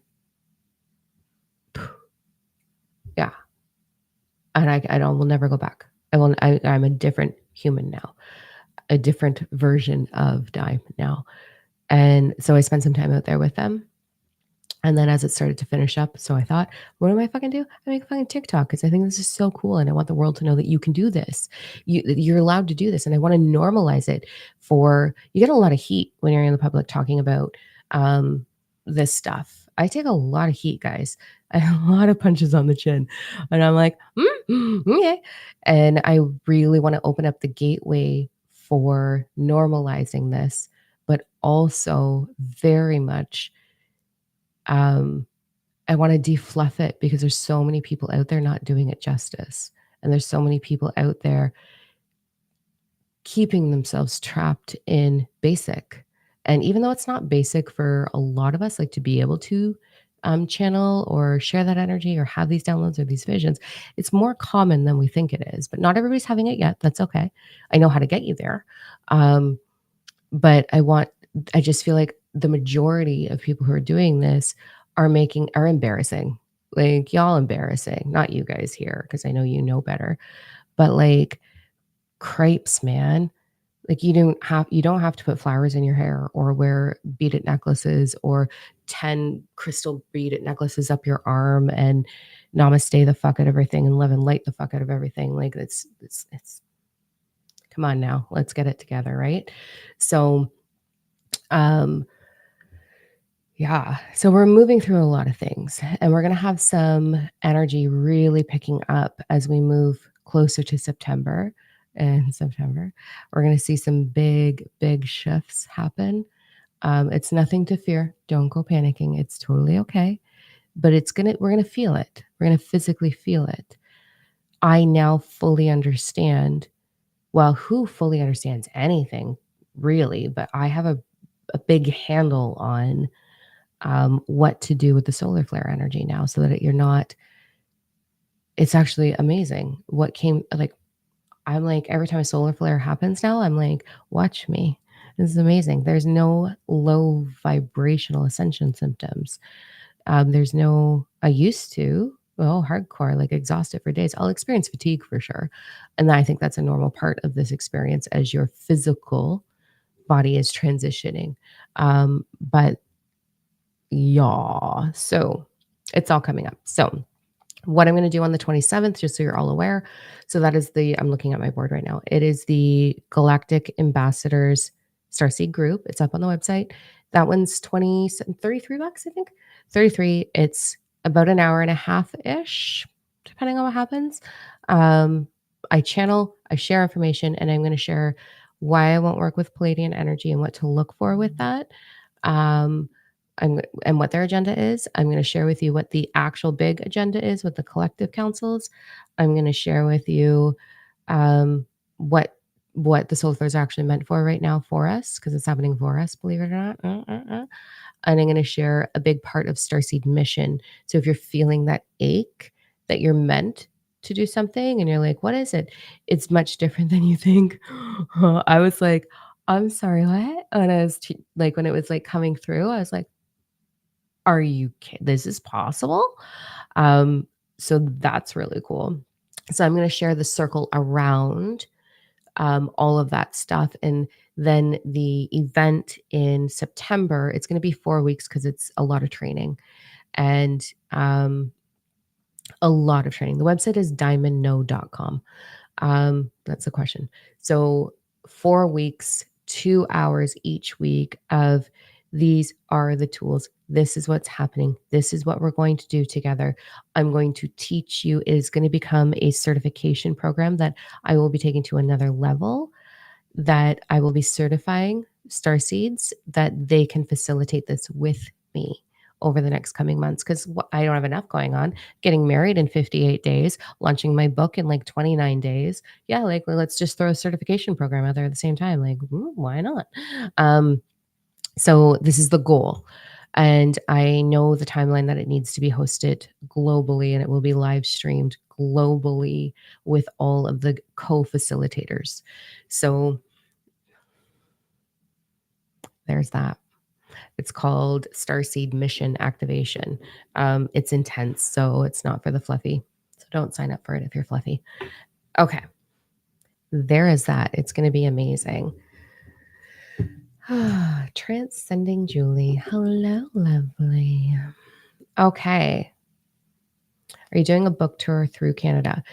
yeah, and I will never go back. I'm a different human now, a different version of Dime now. And so I spent some time out there with them. And then as it started to finish up, so I thought, what do I fucking do? I make a fucking TikTok because I think this is so cool. And I want the world to know that you can do this. You're allowed to do this. And I want to normalize it you get a lot of heat when you're in the public talking about this stuff. I take a lot of heat, guys. I have a lot of punches on the chin. And I'm like, okay. And I really want to open up the gateway for normalizing this but also very much, um, I want to defluff it because there's so many people out there not doing it justice. And there's so many people out there keeping themselves trapped in basic. And even though it's not basic for a lot of us, like to be able to channel or share that energy or have these downloads or these visions, it's more common than we think it is. But not everybody's having it yet. That's okay. I know how to get you there. Um, but I just feel like the majority of people who are doing this are embarrassing. Like y'all embarrassing, not you guys here, because I know you know better. But like crepes, man, like, you don't have to put flowers in your hair or wear beaded necklaces or 10 crystal beaded necklaces up your arm and namaste the fuck out of everything and live and light the fuck out of everything. Like, it's come on now, let's get it together, right? So, um, yeah, so we're moving through a lot of things, and we're gonna have some energy really picking up as we move closer to September. In September, we're gonna see some big, big shifts happen. It's nothing to fear. Don't go panicking. It's totally okay. But we're gonna feel it. We're gonna physically feel it. I now fully understand. Well, who fully understands anything, really? But I have a big handle on what to do with the solar flare energy now, so that you're not. It's actually amazing. What came like I'm like every time a solar flare happens now, I'm like, watch me. This is amazing. There's no low vibrational ascension symptoms. There's no, I used to, well, hardcore, like exhausted for days. I'll experience fatigue for sure. And I think that's a normal part of this experience as your physical body is transitioning. But yeah, so it's all coming up. So what I'm going to do on the 27th, just so you're all aware. So that is I'm looking at my board right now. It is the Galactic Ambassadors Starseed group. It's up on the website. That one's 33 bucks, I think. 33. It's about an hour and a half ish, depending on what happens. I channel, I share information, and I'm going to share why I won't work with Palladian energy and what to look for with that. Um, and what their agenda is. I'm going to share with you what the actual big agenda is with the collective councils. I'm going to share with you um, what the solar flare is actually meant for right now for us, because it's happening for us, believe it or not. And I'm going to share a big part of Starseed mission. So if you're feeling that ache that you're meant to do something and you're like, what is it? It's much different than you think. I was like, I'm sorry, what? And like, when it was like coming through, I was like, are you this is possible? Um, so that's really cool. So I'm going to share the circle around all of that stuff. And then the event in September, it's going to be 4 weeks because it's a lot of training and a lot of training. The website is diamondno.com. That's the question. So 4 weeks, 2 hours each week of these are the tools. This is what's happening. This is what we're going to do together. I'm going to teach you. It is going to become a certification program that I will be taking to another level, that I will be certifying starseeds that they can facilitate this with me over the next coming months, because I don't have enough going on. Getting married in 58 days, launching my book in like 29 days. Yeah, like, well, let's just throw a certification program out there at the same time. Like, why not? So this is the goal. And I know the timeline that it needs to be hosted globally, and it will be live streamed globally with all of the co-facilitators. So there's that. It's called Starseed Mission Activation. It's intense, so it's not for the fluffy. So don't sign up for it if you're fluffy. Okay. There is that. It's going to be amazing. Transcending Julie. Hello, lovely. Okay. Are you doing a book tour through Canada?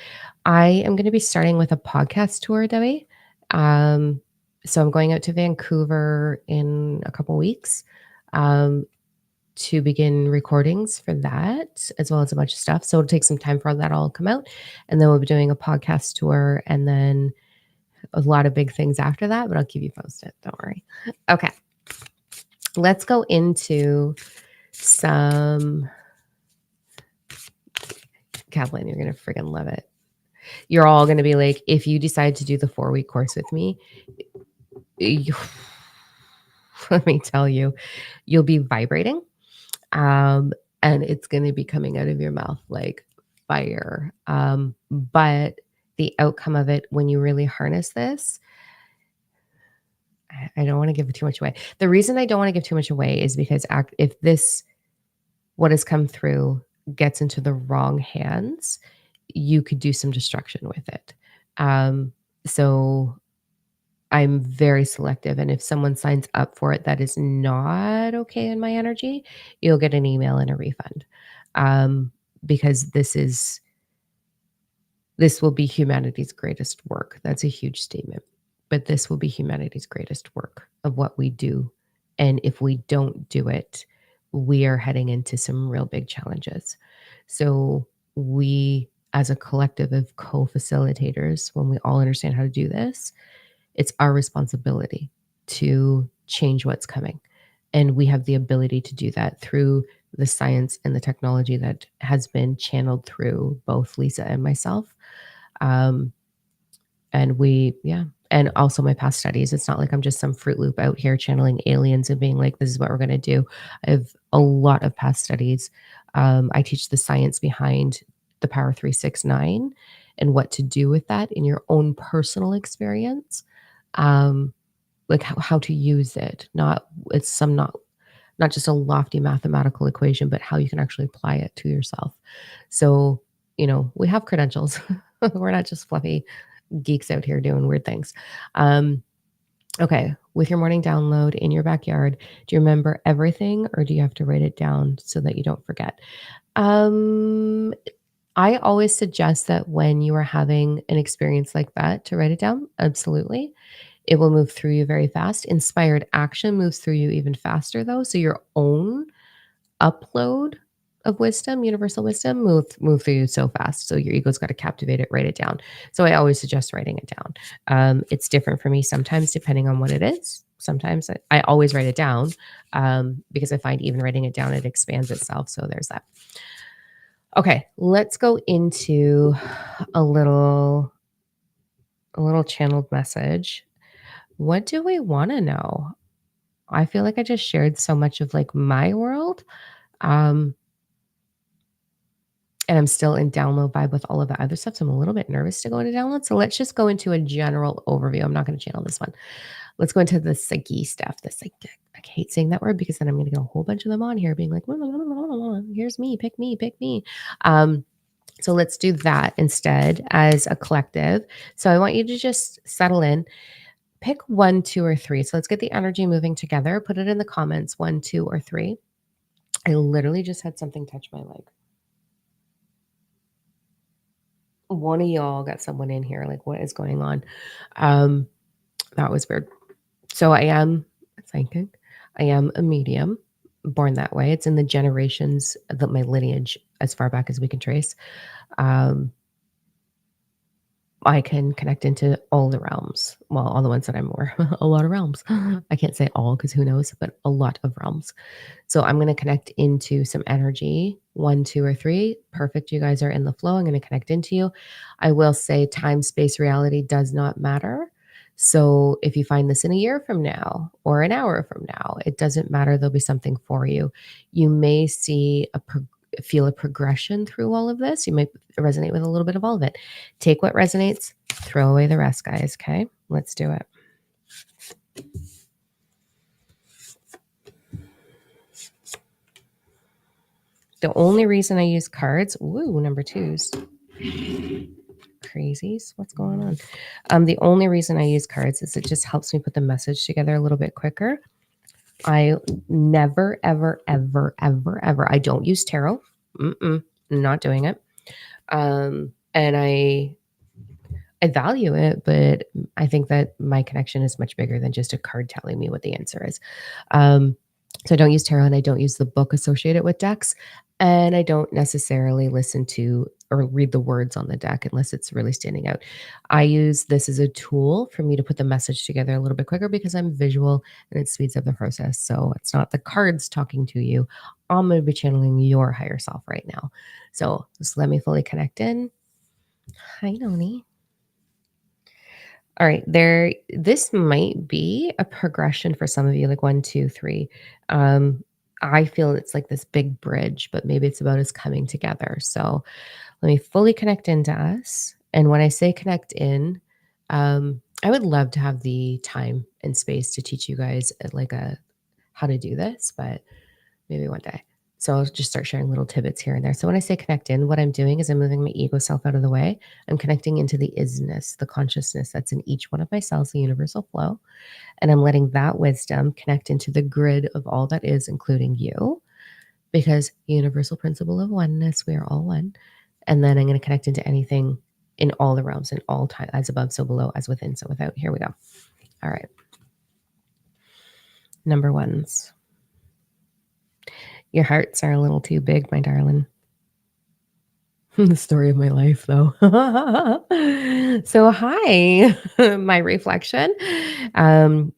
I am going to be starting with a podcast tour, Debbie. So I'm going out to Vancouver in a couple weeks to begin recordings for that, as well as a bunch of stuff. So it'll take some time for that all to come out. And then we'll be doing a podcast tour and then a lot of big things after that, but I'll keep you posted. Don't worry. Okay. let's go into some Kathleen, you're going to friggin' love it. You're all going to be like, if you decide to do the 4-week course with me, you, let me tell you, you'll be vibrating. And it's going to be coming out of your mouth like fire. But the outcome of it, when you really harness this, I don't want to give too much away. The reason I don't want to give too much away is because if this, what has come through, gets into the wrong hands, you could do some destruction with it. So I'm very selective. And if someone signs up for it that is not okay in my energy, you'll get an email and a refund. Because this will be humanity's greatest work. That's a huge statement. But this will be humanity's greatest work of what we do. And if we don't do it, we are heading into some real big challenges. So we, as a collective of co-facilitators, when we all understand how to do this, it's our responsibility to change what's coming. And we have the ability to do that through the science and the technology that has been channeled through both Lisa and myself. And and also my past studies. It's not like I'm just some Fruit Loop out here channeling aliens and being like, this is what we're going to do. I have a lot of past studies. I teach the science behind the Power 369 and what to do with that in your own personal experience. Like how to use it. Not just a lofty mathematical equation, but how you can actually apply it to yourself. So, we have credentials. We're not just fluffy geeks out here doing weird things. Okay, with your morning download in your backyard, do you remember everything or do you have to write it down so that you don't forget? I always suggest that when you are having an experience like that to write it down. Absolutely. It will move through you very fast. Inspired action moves through you even faster though. So your own upload of wisdom, universal wisdom, move through you so fast. So your ego's got to captivate it, write it down. So I always suggest writing it down. It's different for me sometimes depending on what it is. Sometimes I always write it down because I find even writing it down, it expands itself. So there's that. Okay, let's go into a little channeled message. What do we want to know? I feel like I just shared so much of like my world. And I'm still in download vibe with all of the other stuff. So I'm a little bit nervous to go into download. So let's just go into a general overview. I'm not going to channel this one. Let's go into the psyche stuff. The psychic. I hate saying that word because then I'm going to get a whole bunch of them on here being like, here's me, pick me, pick me. So let's do that instead as a collective. So I want you to just settle in. Pick 1, 2, or 3. So let's get the energy moving together. Put it in the comments, 1, 2, or 3. I literally just had something touch my leg. One of y'all got someone in here. Like, what is going on? That was weird. So I am psychic. I am a medium, born that way. It's in the generations of my lineage as far back as we can trace. I can connect into all the realms. Well, all the ones that I'm more, a lot of realms. I can't say all because who knows, but a lot of realms. So I'm going to connect into some energy, 1, 2, or 3. Perfect. You guys are in the flow. I'm going to connect into you. I will say time, space, reality does not matter. So if you find this in a year from now or an hour from now, it doesn't matter. There'll be something for you. You may see feel a progression through all of this. You might resonate with a little bit of all of it. Take what resonates, throw away the rest, guys. Okay, let's do it. The only reason I use cards, number 2s. Crazies, what's going on? The only reason I use cards is it just helps me put the message together a little bit quicker. I never, ever, ever, ever, ever, I don't use tarot. Not doing it. And I value it, but I think that my connection is much bigger than just a card telling me what the answer is. So I don't use tarot and I don't use the book associated with decks. And I don't necessarily listen to or read the words on the deck unless it's really standing out. I use this as a tool for me to put the message together a little bit quicker because I'm visual and it speeds up the process. So it's not the cards talking to you. I'm going to be channeling your higher self right now. So just let me fully connect in. Hi, Noni. All right, this might be a progression for some of you, like 1, 2, 3. I feel it's like this big bridge, but maybe it's about us coming together. So let me fully connect into us. And when I say connect in, I would love to have the time and space to teach you guys like a how to do this, but maybe one day. So I'll just start sharing little tidbits here and there. So when I say connect in, what I'm doing is I'm moving my ego self out of the way. I'm connecting into the isness, the consciousness that's in each one of my cells, the universal flow. And I'm letting that wisdom connect into the grid of all that is, including you, because universal principle of oneness, we are all one. And then I'm going to connect into anything in all the realms, in all time, as above, so below, as within, so without. Here we go. All right. Number ones. Your hearts are a little too big, my darling. The story of my life, though. So, hi, my reflection. Um,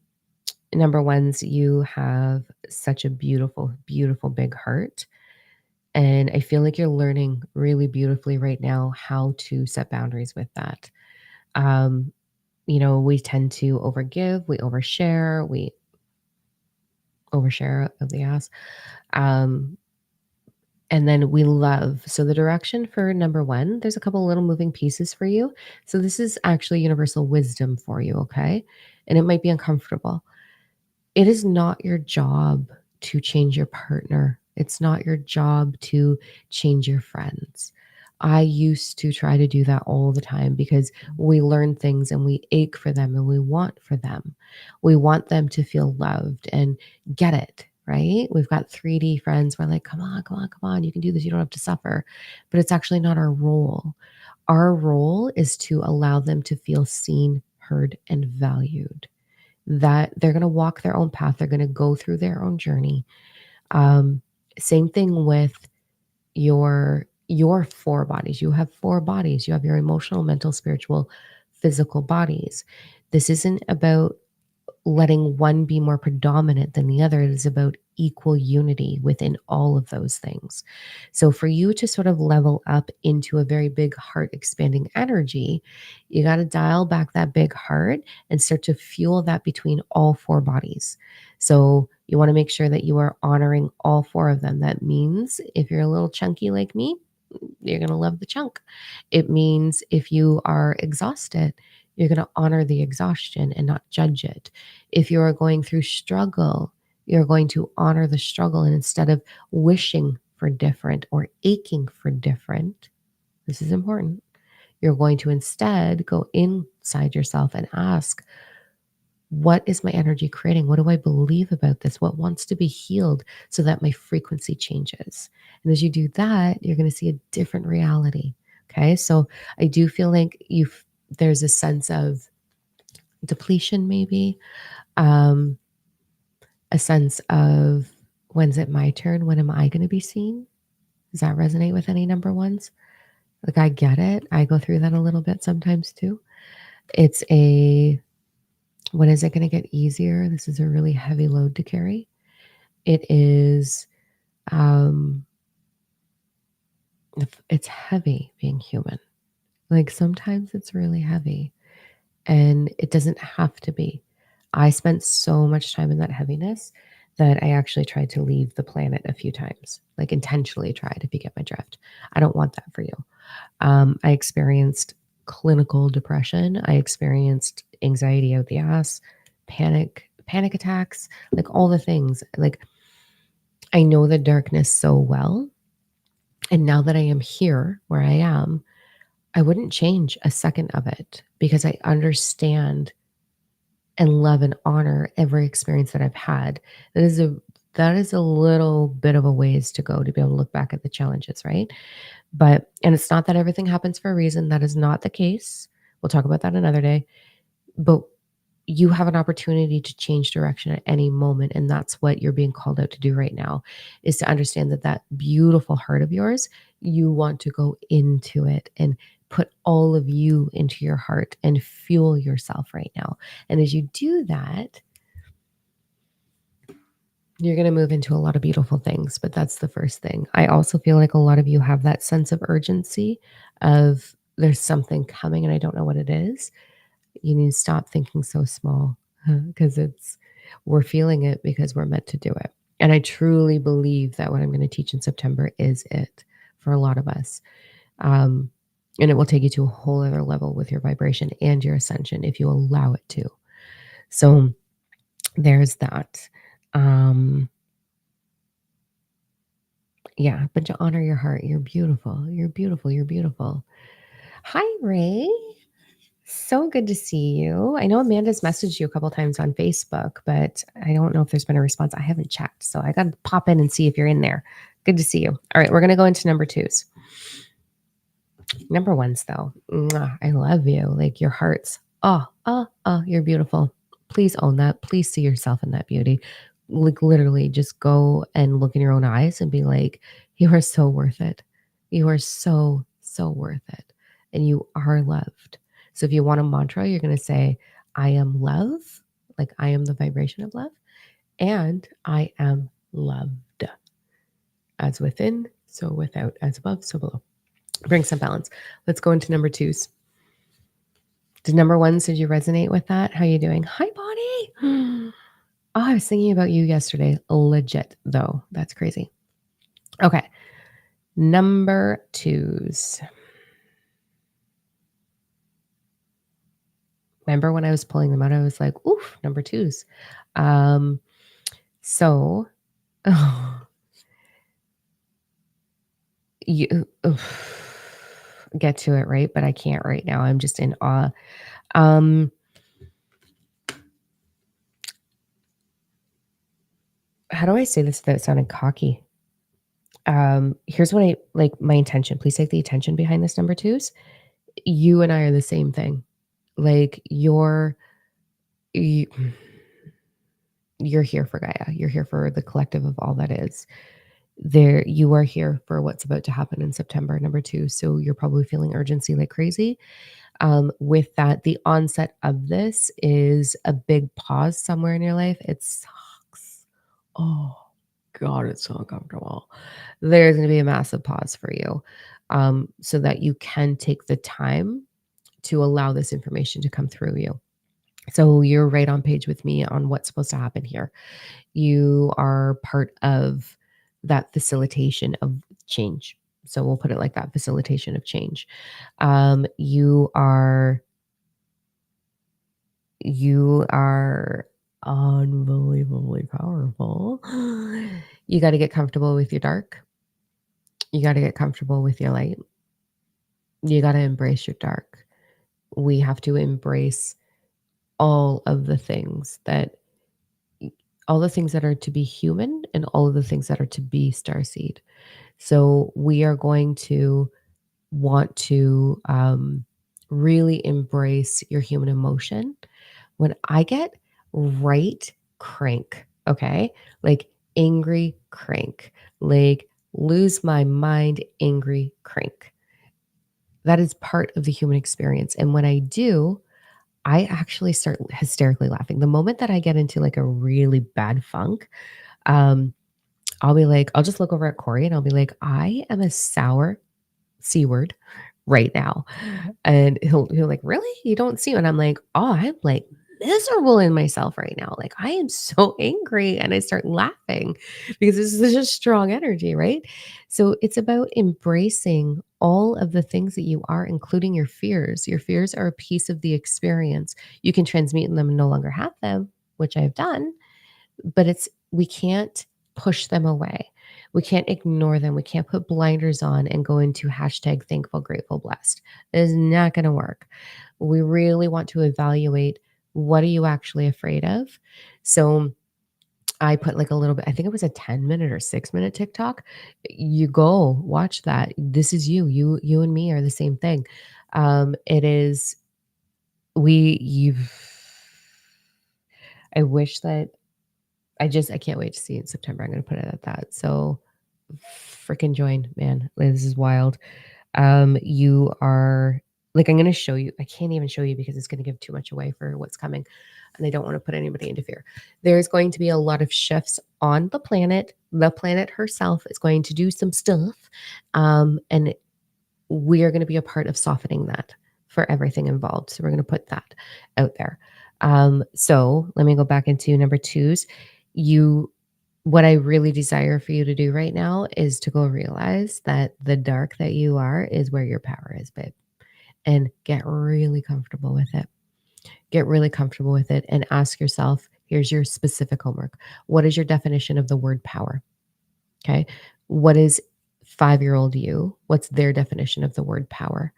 Number ones, you have such a beautiful, beautiful big heart. And I feel like you're learning really beautifully right now how to set boundaries with that. Um, we tend to overgive, we overshare, we overshare of the ass. Um, and then we love. So the direction for number one, there's a couple little moving pieces for you. So this is actually universal wisdom for you, okay? And it might be uncomfortable. It is not your job to change your partner. It's not your job to change your friends. I used to try to do that all the time because we learn things and we ache for them and we want for them. We want them to feel loved and get it, right? We've got 3D friends. We're like, come on, come on, come on. You can do this. You don't have to suffer. But it's actually not our role. Our role is to allow them to feel seen, heard, and valued, that they're going to walk their own path. They're going to go through their own journey. Um, Same thing with your four bodies. You have four bodies. You have your emotional, mental, spiritual, physical bodies. This isn't about letting one be more predominant than the other. It is about equal unity within all of those things. So for you to sort of level up into a very big heart expanding energy, you got to dial back that big heart and start to fuel that between all four bodies. So you want to make sure that you are honoring all four of them. That means if you're a little chunky like me, you're going to love the chunk. It means if you are exhausted, you're going to honor the exhaustion and not judge it. If you are going through struggle, you're going to honor the struggle. And instead of wishing for different or aching for different, this is important, you're going to instead go inside yourself and ask, what is my energy creating? What do I believe about this? What wants to be healed so that my frequency changes? And as you do that, you're going to see a different reality. Okay. So I do feel like there's a sense of depletion, maybe, um, a sense of when's it my turn? When am I going to be seen? Does that resonate with any number ones? Like, I get it. I go through that a little bit sometimes too. It's when is it going to get easier? This is a really heavy load to carry. It is, um, it's heavy being human. Like sometimes it's really heavy and it doesn't have to be. I spent so much time in that heaviness that I actually tried to leave the planet a few times, like intentionally tried, if you get my drift. I don't want that for you. I experienced clinical depression. I experienced anxiety out the ass, panic attacks, like all the things. Like I know the darkness so well. And now that I am here where I am, I wouldn't change a second of it because I understand and love and honor every experience that I've had. That is a little bit of a ways to go to be able to look back at the challenges, right? And it's not that everything happens for a reason. That is not the case. We'll talk about that another day. But you have an opportunity to change direction at any moment, and that's what you're being called out to do right now, is to understand that that beautiful heart of yours, you want to go into it and put all of you into your heart and fuel yourself right now. And as you do that, you're going to move into a lot of beautiful things, but that's the first thing. I also feel like a lot of you have that sense of urgency of there's something coming and I don't know what it is. You need to stop thinking so small because we're feeling it because we're meant to do it. And I truly believe that what I'm going to teach in September is it for a lot of us. Um, and it will take you to a whole other level with your vibration and your ascension if you allow it to. So there's that. Um, yeah, but to honor your heart, you're beautiful. You're beautiful. You're beautiful. Hi, Ray. So good to see you. I know Amanda's messaged you a couple times on Facebook, but I don't know if there's been a response. I haven't checked. So I got to pop in and see if you're in there. Good to see you. All right, we're going to go into number twos. Number ones, though, I love you. Like your hearts. Oh, you're beautiful. Please own that. Please see yourself in that beauty. Like literally just go and look in your own eyes and be like, you are so worth it. You are so, so worth it. And you are loved. So if you want a mantra, you're going to say, I am love. Like I am the vibration of love. And I am loved. As within, so without, as above, so below. Bring some balance. Let's go into number twos. Did number ones, did you resonate with that? How you doing? Hi, Bonnie. Oh, I was thinking about you yesterday. Legit, though. That's crazy. Okay. Number twos. Remember when I was pulling them out, I was like, oof, number twos. So you get to it, right? But I can't right now. I'm just in awe. How do I say this without sounding cocky? Here's what I like my intention. Please take the attention behind this number twos. You and I are the same thing. Like you, you're here for Gaia. You're here for the collective of all that is. There, you are here for what's about to happen in September, number two. So you're probably feeling urgency like crazy. With that, the onset of this is a big pause somewhere in your life. It sucks. Oh God, it's so uncomfortable. There's going to be a massive pause for you, so that you can take the time to allow this information to come through you. So you're right on page with me on what's supposed to happen here. You are part of that facilitation of change. So we'll put it like that, facilitation of change. You are unbelievably powerful. You got to get comfortable with your dark. You got to get comfortable with your light. You got to embrace your dark. We have to embrace all of the things that are to be human and all of the things that are to be starseed. So we are going to want to really embrace your human emotion. When I get right crank, okay, like angry crank, like lose my mind angry crank, that is part of the human experience. And when I do, I actually start hysterically laughing. The moment that I get into like a really bad funk, I'll be like, I'll just look over at Corey and I'll be like, I am a sour C word right now. And he'll like, really? You don't see it? And I'm like, oh, I'm like miserable in myself right now. Like I am so angry. And I start laughing because this is just strong energy, right? So it's about embracing all of the things that you are, including your fears. Your fears are a piece of the experience. You can transmute them and no longer have them, which I've done, but we can't push them away. We can't ignore them. We can't put blinders on and go into hashtag thankful, grateful, blessed. It is not going to work. We really want to evaluate, what are you actually afraid of? So I put like a little bit, I think it was a 10-minute or 6-minute TikTok. You go watch that. This is you. You and me are the same thing. It is, we, you've, I wish that I can't wait to see it in September. I'm gonna put it at that. So freaking join, man. Like, this is wild. You are like, I'm gonna show you. I can't even show you because it's gonna give too much away for what's coming. And I don't want to put anybody into fear. There's going to be a lot of shifts on the planet. The planet herself is going to do some stuff. And we are going to be a part of softening that for everything involved. So we're going to put that out there. So let me go back into number twos. You, what I really desire for you to do right now is to go realize that the dark that you are is where your power is, babe. And get really comfortable with it. Get really comfortable with it and ask yourself, here's your specific homework. What is your definition of the word power? Okay. What is 5-year-old you? What's their definition of the word power?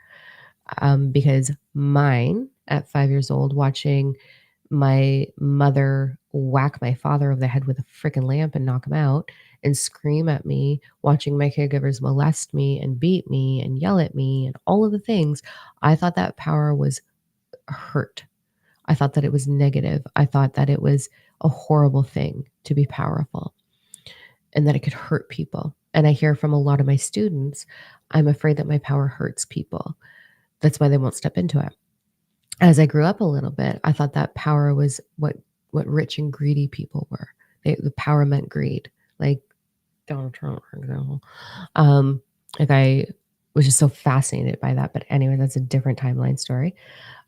Because mine at 5 years old, watching my mother whack my father over the head with a freaking lamp and knock him out and scream at me, watching my caregivers molest me and beat me and yell at me and all of the things, I thought that power was hurt. I thought that it was negative. I thought that it was a horrible thing to be powerful and that it could hurt people. And I hear from a lot of my students, I'm afraid that my power hurts people. That's why they won't step into it. As I grew up a little bit, I thought that power was what rich and greedy people were. The power meant greed, like Donald Trump, for example. Like I was just so fascinated by that. But anyway, that's a different timeline story.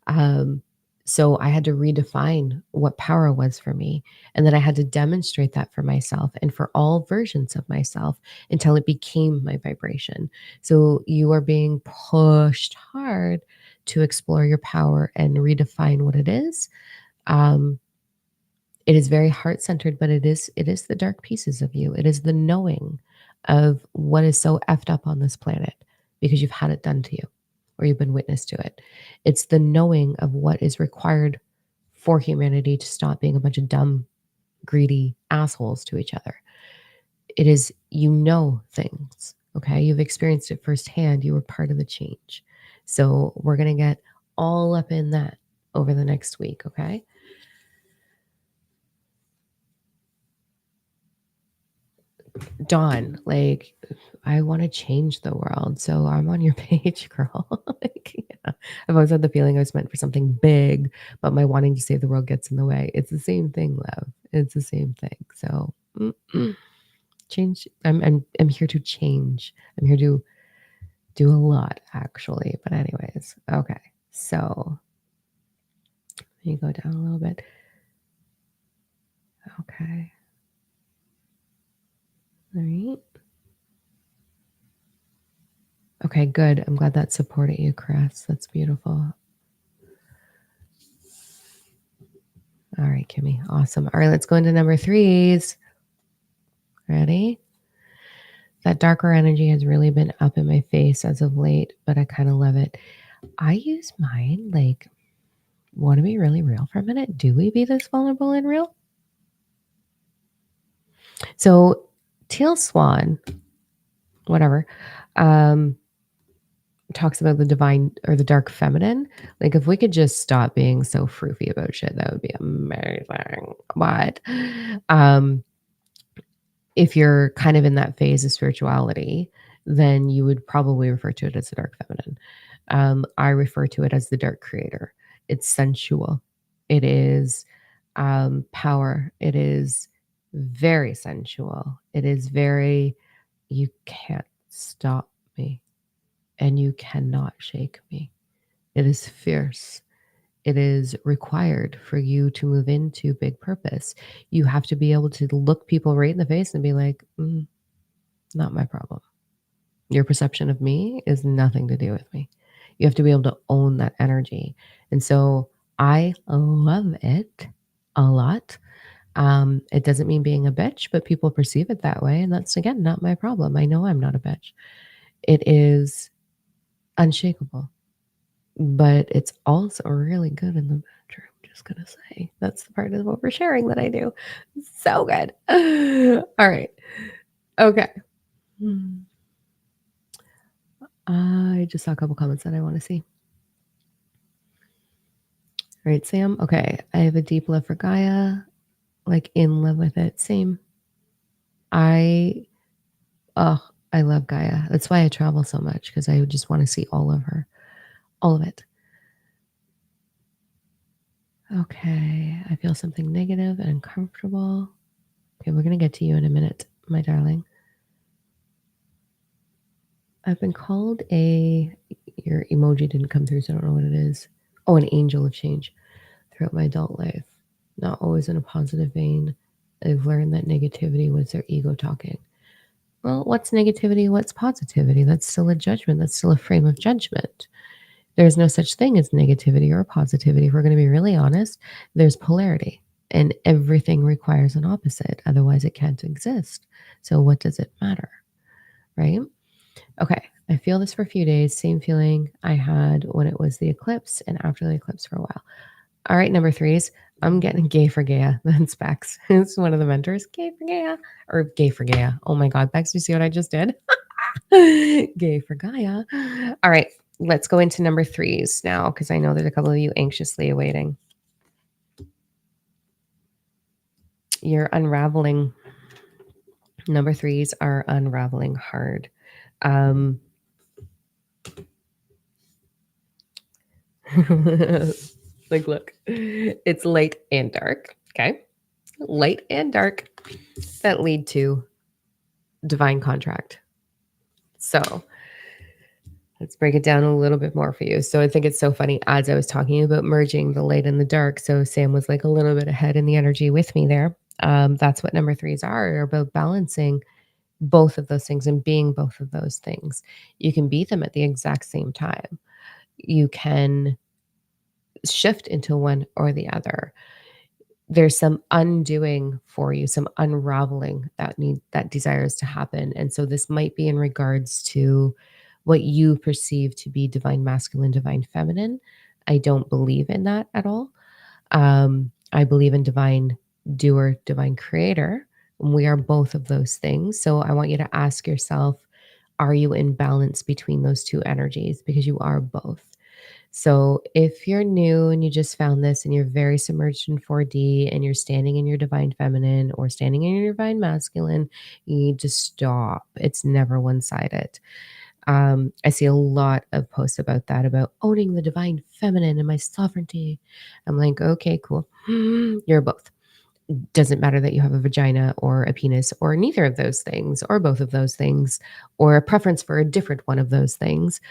Um, so I had to redefine what power was for me. And then I had to demonstrate that for myself and for all versions of myself until it became my vibration. So you are being pushed hard to explore your power and redefine what it is. Um, it is very heart centered, but it is the dark pieces of you. It is the knowing of what is so effed up on this planet because you've had it done to you or you've been witness to it. It's the knowing of what is required for humanity to stop being a bunch of dumb, greedy assholes to each other. It is, things, okay? You've experienced it firsthand. You were part of the change. So we're going to get all up in that over the next week, okay? Dawn, like, I want to change the world. So I'm on your page, girl. Like, yeah. I've always had the feeling I was meant for something big, but my wanting to save the world gets in the way. It's the same thing, love. It's the same thing. So change. I'm here to change. I'm here to do a lot, actually. But anyways, okay. So let me go down a little bit. Okay. All right. Okay, good. I'm glad that supported you, Chris. That's beautiful. All right, Kimmy. Awesome. All right, let's go into number threes. Ready? That darker energy has really been up in my face as of late, but I kind of love it. I use mine like, want to be really real for a minute? Do we be this vulnerable and real? So, Teal Swan, whatever, talks about the divine or the dark feminine. Like, if we could just stop being so froofy about shit, that would be amazing. But if you're kind of in that phase of spirituality, then you would probably refer to it as the dark feminine. I refer to it as the dark creator. It's sensual. It is power. It is very sensual. It is very, you can't stop me and you cannot shake me. It is fierce. It is required for you to move into big purpose. You have to be able to look people right in the face and be like, not my problem. Your perception of me is nothing to do with me. You have to be able to own that energy. And so I love it a lot. It doesn't mean being a bitch, but people perceive it that way. And that's, again, not my problem. I know I'm not a bitch. It is unshakable, but it's also really good in the bedroom. Just gonna say that's the part of what we're sharing that I do. So good. All right. Okay. I just saw a couple comments that I want to see. All right, Sam. Okay. I have a deep love for Gaia. like in love with it. Same. I oh, I love Gaia. That's why I travel so much because I just want to see all of her, all of it. Okay, I feel something negative and uncomfortable. Okay, we're gonna get to you in a minute, my darling. I've been called a your emoji didn't come through, so I don't know what it is. Oh, an angel of change throughout my adult life. Not always in a positive vein. I've learned that negativity was their ego talking. Well, what's negativity? What's positivity? That's still a judgment. That's still a frame of judgment. There's no such thing as negativity or positivity. If we're going to be really honest, there's polarity, and everything requires an opposite. Otherwise, it can't exist. So, what does it matter? Right? Okay. I feel this for a few days. Same feeling I had when it was the eclipse and after the eclipse for a while. All right, number threes. I'm getting gay for Gaia. That's Bex. It's one of the mentors. Gay for Gaia. Or gay for Gaia. Oh my God, Bex, you see what I just did? Gay for Gaia. All right, let's go into number threes now because I know there's a couple of you anxiously awaiting. You're unraveling. Number threes are unraveling hard. Like, look, it's light and dark. Okay. Light and dark that lead to divine contract. So let's break it down a little bit more for you. So I think it's so funny as I was talking about merging the light and the dark. So Sam was like a little bit ahead in the energy with me there. That's what number threes are about balancing both of those things and being both of those things. You can be them at the exact same time. You can shift into one or the other. There's some undoing for you, some unraveling that desires to happen. And so this might be in regards to what you perceive to be divine masculine, divine feminine. I don't believe in that at all. I believe in divine doer, divine creator. We are both of those things. So I want you to ask yourself, are you in balance between those two energies? Because you are both. So if you're new and you just found this and you're very submerged in 4D and you're standing in your divine feminine or standing in your divine masculine, you need to stop. It's never one sided. I see a lot of posts about that, about owning the divine feminine and my sovereignty. I'm like, okay, cool. You're both. Doesn't matter that you have a vagina or a penis or neither of those things or both of those things or a preference for a different one of those things.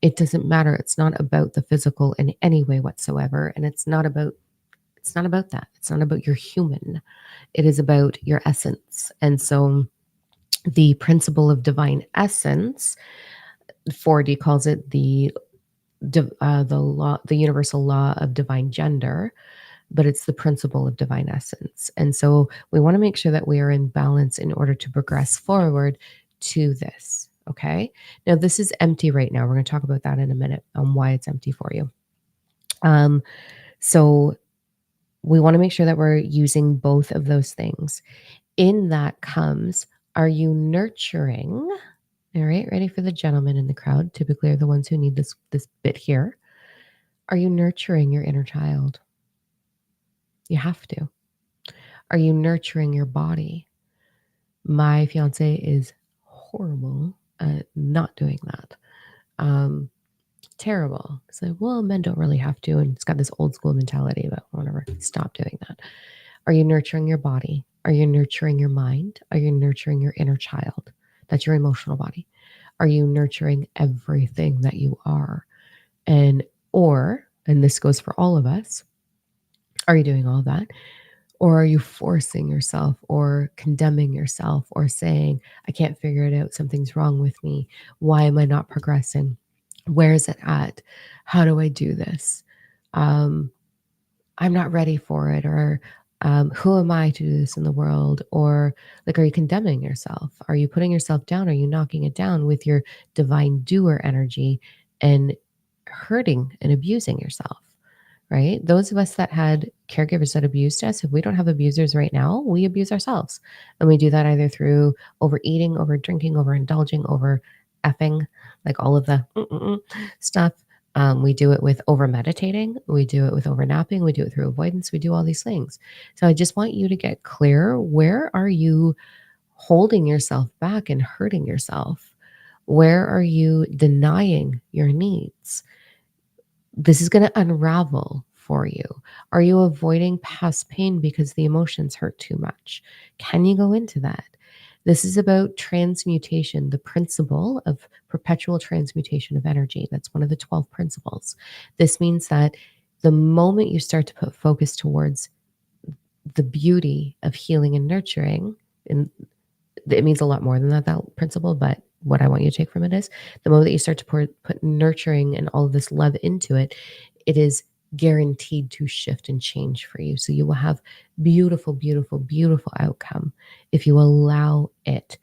It doesn't matter. It's not about the physical in any way whatsoever. And it's not about that. It's not about your human. It is about your essence. And so the principle of divine essence, 4D calls it the universal law of divine gender, but it's the principle of divine essence. And so we want to make sure that we are in balance in order to progress forward to this. Okay. Now, this is empty right now. We're going to talk about that in a minute on why it's empty for you. So we want to make sure that we're using both of those things. In that comes, are you nurturing? All right. Ready for the gentlemen in the crowd? Typically are the ones who need this bit here. Are you nurturing your inner child? You have to. Are you nurturing your body? My fiance is horrible at not doing that. Terrible. It's like, well, men don't really have to. And it's got this old school mentality about whatever. Stop doing that. Are you nurturing your body? Are you nurturing your mind? Are you nurturing your inner child? That's your emotional body. Are you nurturing everything that you are? And this goes for all of us, are you doing all that? Or are you forcing yourself or condemning yourself or saying, I can't figure it out. Something's wrong with me. Why am I not progressing? Where is it at? How do I do this? I'm not ready for it. Or who am I to do this in the world? Or like, are you condemning yourself? Are you putting yourself down? Are you knocking it down with your divine doer energy and hurting and abusing yourself? Right? Those of us that had caregivers that abused us, if we don't have abusers right now, we abuse ourselves. And we do that either through overeating, over drinking, over indulging, over effing, like all of the stuff. We do it with over meditating. We do it with over napping. We do it through avoidance. We do all these things. So I just want you to get clear. Where are you holding yourself back and hurting yourself? Where are you denying your needs? This is going to unravel for you. Are you avoiding past pain because the emotions hurt too much? Can you go into that? This is about transmutation, the principle of perpetual transmutation of energy. That's one of the 12 principles. This means that the moment you start to put focus towards the beauty of healing and nurturing, and it means a lot more than that principle, but what I want you to take from it is the moment that you start to put nurturing and all of this love into it, it is guaranteed to shift and change for you. So you will have beautiful, beautiful, beautiful outcome if you allow it.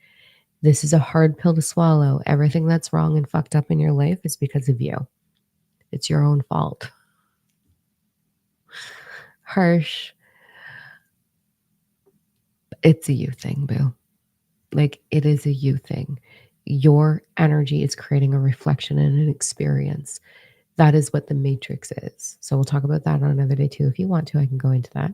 This is a hard pill to swallow. Everything that's wrong and fucked up in your life is because of you. It's your own fault. Harsh. It's a you thing, boo. Like, it is a you thing. Your energy is creating a reflection and an experience. That is what the matrix is. So we'll talk about that on another day too. If you want to, I can go into that.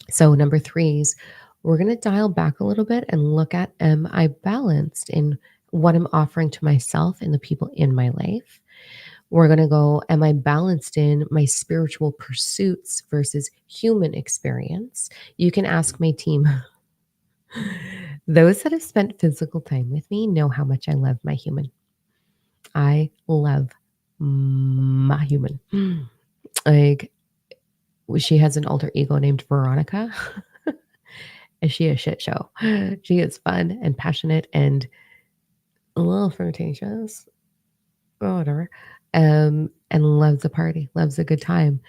So number threes, we're going to dial back a little bit and look at, am I balanced in what I'm offering to myself and the people in my life? We're going to go, am I balanced in my spiritual pursuits versus human experience? You can ask my team. Those that have spent physical time with me know how much I love my human. I love my human. Like, she has an alter ego named Veronica. And she a shit show. She is fun and passionate and a little flirtatious, or whatever, and loves a party, loves a good time.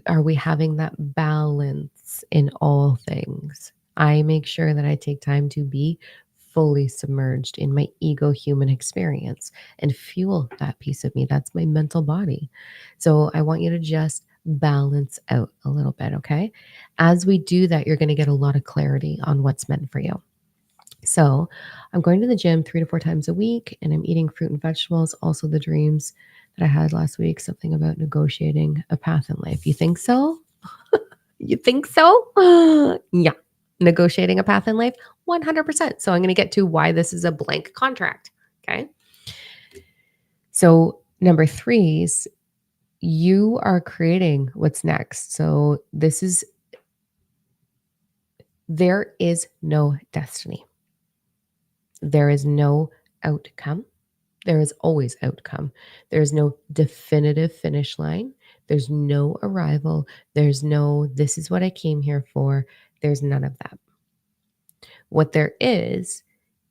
Are we having that balance in all things? I make sure that I take time to be fully submerged in my ego human experience and fuel that piece of me. That's my mental body. So I want you to just balance out a little bit, okay? As we do that, you're going to get a lot of clarity on what's meant for you. So I'm going to the gym 3 to 4 times a week and I'm eating fruit and vegetables. Also, the dreams that I had last week, something about negotiating a path in life. You think so? You think so? Yeah. Negotiating a path in life, 100%. So I'm going to get to why this is a blank contract. Okay. So number threes, you are creating what's next. So there is no destiny. There is no outcome. There is always outcome. There's no definitive finish line. There's no arrival. There's no, this is what I came here for. There's none of that. What there is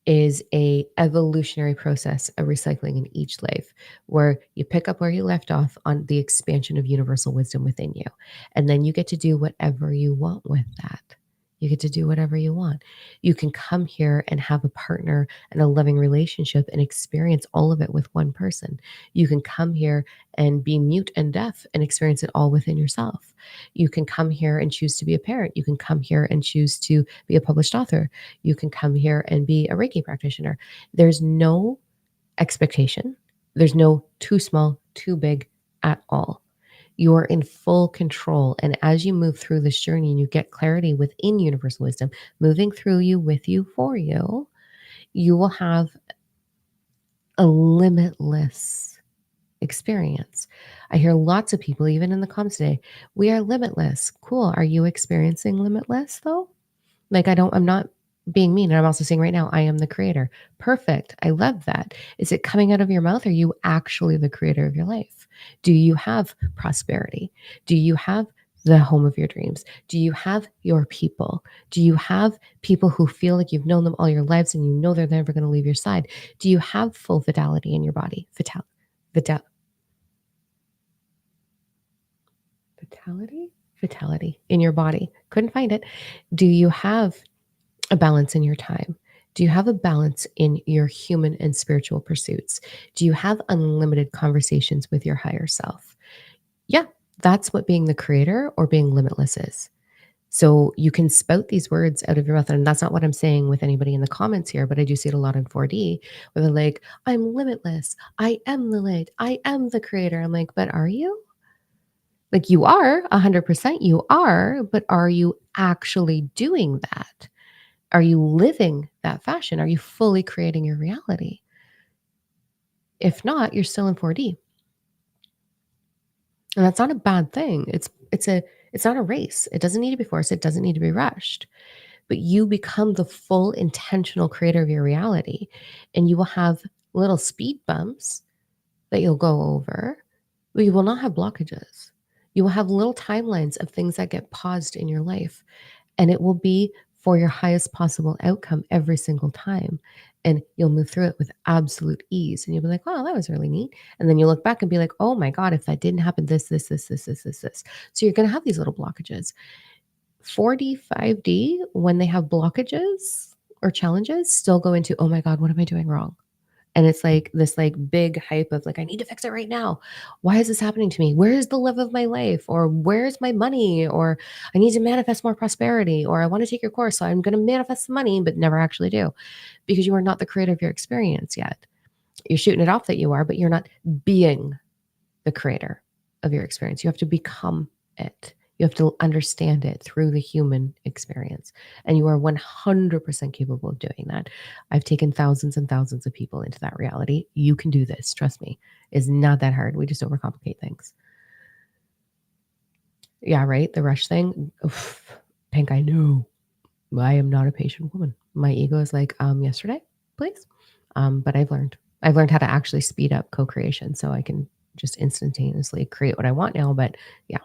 a evolutionary process of recycling in each life where you pick up where you left off on the expansion of universal wisdom within you. And then you get to do whatever you want with that. You get to do whatever you want. You can come here and have a partner and a loving relationship and experience all of it with one person. You can come here and be mute and deaf and experience it all within yourself. You can come here and choose to be a parent. You can come here and choose to be a published author. You can come here and be a Reiki practitioner. There's no expectation. There's no too small, too big at all. You're in full control. And as you move through this journey and you get clarity within universal wisdom, moving through you, with you, for you, you will have a limitless experience. I hear lots of people, even in the comments today, we are limitless. Cool. Are you experiencing limitless though? Like, I'm not being mean. And I'm also saying right now, I am the creator. Perfect. I love that. Is it coming out of your mouth? Are you actually the creator of your life? Do you have prosperity? Do you have the home of your dreams? Do you have your people? Do you have people who feel like you've known them all your lives and you know they're never going to leave your side? Do you have full vitality in your body? Vitality in your body. Couldn't find it. Do you have a balance in your time? Do you have a balance in your human and spiritual pursuits? Do you have unlimited conversations with your higher self? Yeah, that's what being the creator or being limitless is. So you can spout these words out of your mouth. And that's not what I'm saying with anybody in the comments here, but I do see it a lot in 4D where they're like, I'm limitless. I am the light. I am the creator. I'm like, but are you? Like you are 100%, you are, but are you actually doing that? Are you living that fashion? Are you fully creating your reality? If not, you're still in 4D. And that's not a bad thing. It's not a race. It doesn't need to be forced. It doesn't need to be rushed. But you become the full intentional creator of your reality. And you will have little speed bumps that you'll go over, but you will not have blockages. You will have little timelines of things that get paused in your life, and it will be for your highest possible outcome every single time. And you'll move through it with absolute ease. And you'll be like, oh, that was really neat. And then you look back and be like, oh my God, if that didn't happen, this. So you're going to have these little blockages. 4D, 5D, when they have blockages or challenges, still go into, oh my God, what am I doing wrong? And it's like this like big hype of like, I need to fix it right now. Why is this happening to me? Where is the love of my life? Or where's my money? Or I need to manifest more prosperity. Or I want to take your course. So I'm going to manifest the money, but never actually do because you are not the creator of your experience yet. You're shooting it off that you are, but you're not being the creator of your experience. You have to become it. You have to understand it through the human experience. And you are 100% capable of doing that. I've taken thousands and thousands of people into that reality. You can do this. Trust me. It's not that hard. We just overcomplicate things. Yeah, right. The rush thing. Oof, Pink, I know. I am not a patient woman. My ego is like, yesterday, please. But I've learned. I've learned how to actually speed up co-creation so I can just instantaneously create what I want now. But yeah,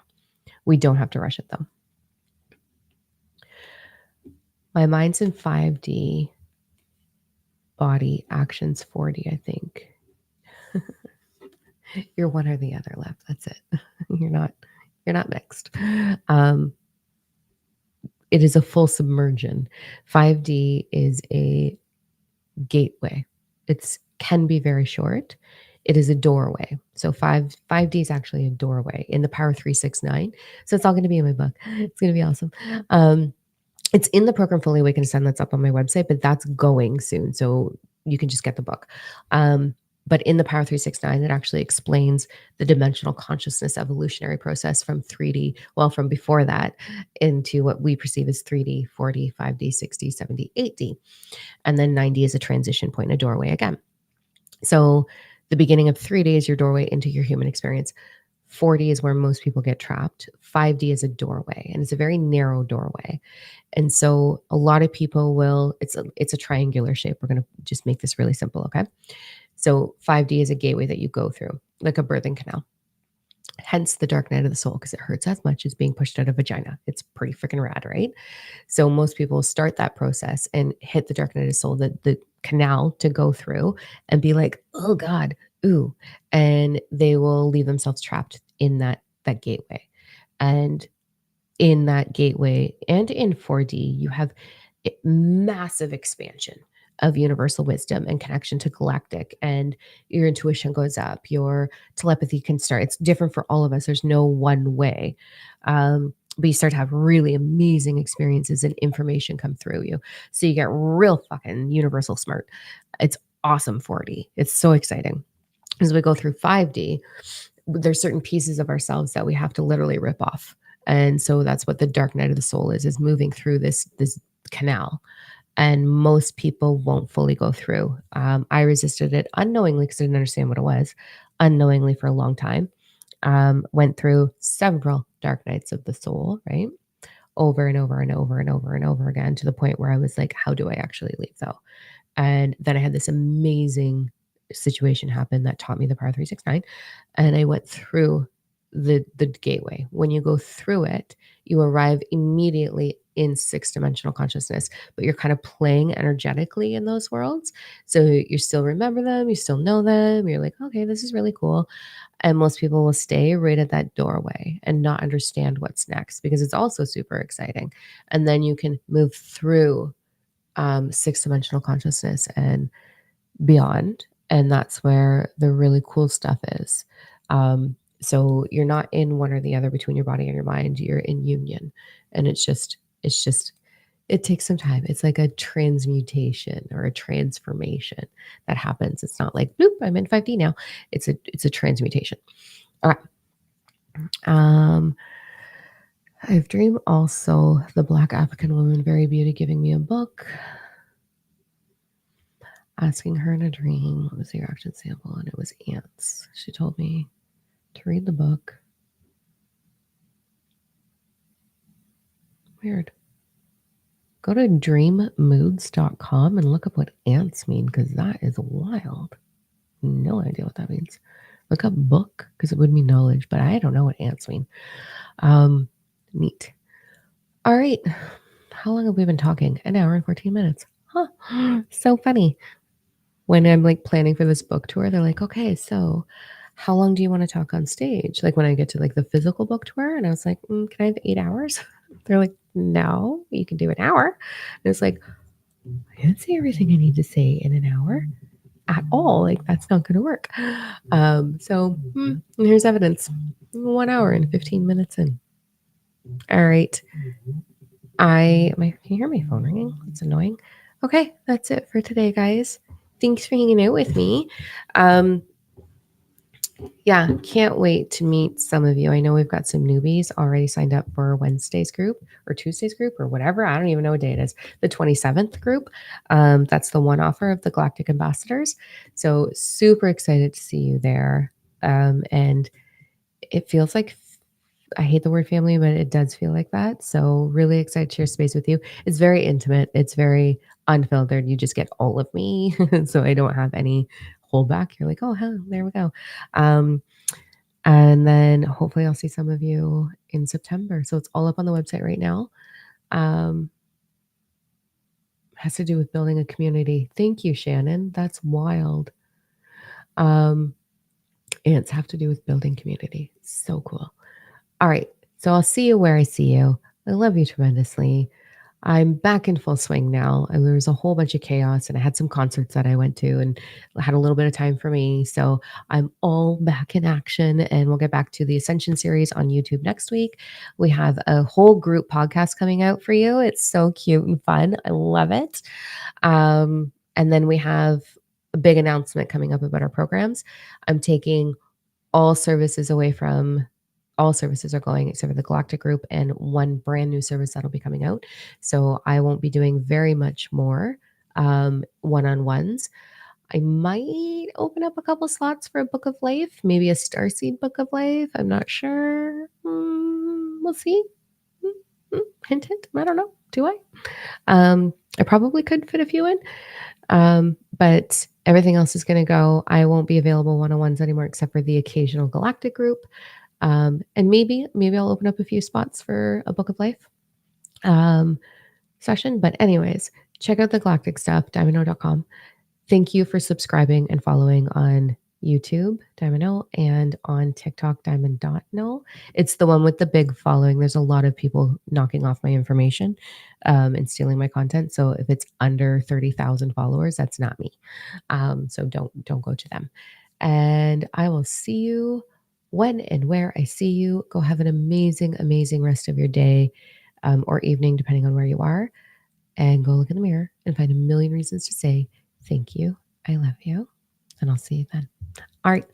we don't have to rush it though. My mind's in 5D, body actions 4D, I think. You're one or the other left. That's it. You're not mixed. It is a full submersion. 5D is a gateway. It's can be very short. It is a doorway. So 5D is actually a doorway in the Power 369. So it's all going to be in my book. It's going to be awesome. It's in the program Fully Awakened Ascend that's up on my website, but that's going soon. So you can just get the book. But in the Power 369, it actually explains the dimensional consciousness evolutionary process from 3D, well, from before that into what we perceive as 3D, 4D, 5D, 6D, 7D, 8D. And then 9D is a transition point, a doorway again. So the beginning of 3D is your doorway into your human experience. 4D is where most people get trapped. 5D is a doorway, and it's a very narrow doorway. And so a lot of people will, it's a triangular shape. We're going to just make this really simple, okay? So 5D is a gateway that you go through, like a birthing canal. Hence the dark night of the soul, because it hurts as much as being pushed out of vagina. It's pretty freaking rad, right? So most people start that process and hit the dark night of the soul, the canal to go through and be like, oh God, ooh. And they will leave themselves trapped in that gateway. And in that gateway and in 4D, you have massive expansion of universal wisdom and connection to galactic, and your intuition goes up, your telepathy can start. It's different for all of us. There's no one way. But you start to have really amazing experiences and information come through you. So you get real fucking universal smart. It's awesome 4D. It's so exciting. As we go through 5D, there's certain pieces of ourselves that we have to literally rip off. And so that's what the dark night of the soul is moving through this canal. And most people won't fully go through. I resisted it unknowingly because I didn't understand what it was, unknowingly for a long time. Went through several dark nights of the soul, right? Over and over and over and over and over again, to the point where I was like, how do I actually leave though? And then I had this amazing situation happen that taught me the Power 369. And I went through the gateway. When you go through it, you arrive immediately in 6-dimensional consciousness, but you're kind of playing energetically in those worlds. So you still remember them, you still know them. You're like, okay, this is really cool. And most people will stay right at that doorway and not understand what's next because it's also super exciting. And then you can move through 6-dimensional consciousness and beyond. And that's where the really cool stuff is. So you're not in one or the other between your body and your mind. You're in union. And it's just, it takes some time. It's like a transmutation or a transformation that happens. It's not like, bloop, I'm in 5D now. It's a transmutation. All right. Um, I've dreamed also the Black African woman, very beauty, giving me a book, asking her in a dream, what was the reaction sample? And it was ants. She told me to read the book. Weird. Go to dreammoods.com and look up what ants mean, because that is wild. No idea what that means. Look up book, because it would mean knowledge, but I don't know what ants mean. Neat. All right. How long have we been talking? An hour and 14 minutes. Huh. So funny. When I'm like planning for this book tour, they're like, okay, so how long do you want to talk on stage? Like when I get to like the physical book tour, and I was like, can I have 8 hours? They're like, no, you can do an hour. And it's like, I can't say everything I need to say in an hour at all. Like that's not going to work. Here's evidence. 1 hour and 15 minutes in. All right. Can you hear my phone ringing? It's annoying. Okay, that's it for today, guys. Thanks for hanging out with me. Yeah, can't wait to meet some of you. I know we've got some newbies already signed up for Wednesday's group or Tuesday's group or whatever. I don't even know what day it is. The 27th group. That's the one offer of the Galactic Ambassadors. So super excited to see you there. And it feels like I hate the word family, but it does feel like that. So really excited to share space with you. It's very intimate. It's very unfiltered. You just get all of me. So I don't have any holdback. You're like, oh, hell, there we go. And then hopefully I'll see some of you in September. So it's all up on the website right now. Has to do with building a community. Thank you, Shannon. That's wild. Ants have to do with building community. So cool. All right. So I'll see you where I see you. I love you tremendously. I'm back in full swing now. And there was a whole bunch of chaos, and I had some concerts that I went to and had a little bit of time for me. So I'm all back in action, and we'll get back to the Ascension series on YouTube next week. We have a whole group podcast coming out for you. It's so cute and fun. I love it. And then we have a big announcement coming up about our programs. I'm taking all services away from all services are going except for the Galactic Group and one brand new service that'll be coming out. So I won't be doing very much more one-on-ones. I might open up a couple slots for a Book of Life, maybe a Starseed Book of Life. I'm not sure. We'll see. Hint, hint. I don't know. Do I? I probably could fit a few in. But everything else is going to go. I won't be available one-on-ones anymore except for the occasional Galactic Group. And maybe I'll open up a few spots for a Book of Life session. But anyways, check out the Galactic stuff, diamond.com. Thank you for subscribing and following on YouTube, Diamond, and on TikTok, Diamond.no. It's the one with the big following. There's a lot of people knocking off my information and stealing my content. So if it's under 30,000 followers, that's not me. So don't go to them. And I will see you when and where I see you. Go have an amazing, amazing rest of your day or evening, depending on where you are. And go look in the mirror and find a million reasons to say, thank you. I love you. And I'll see you then. All right.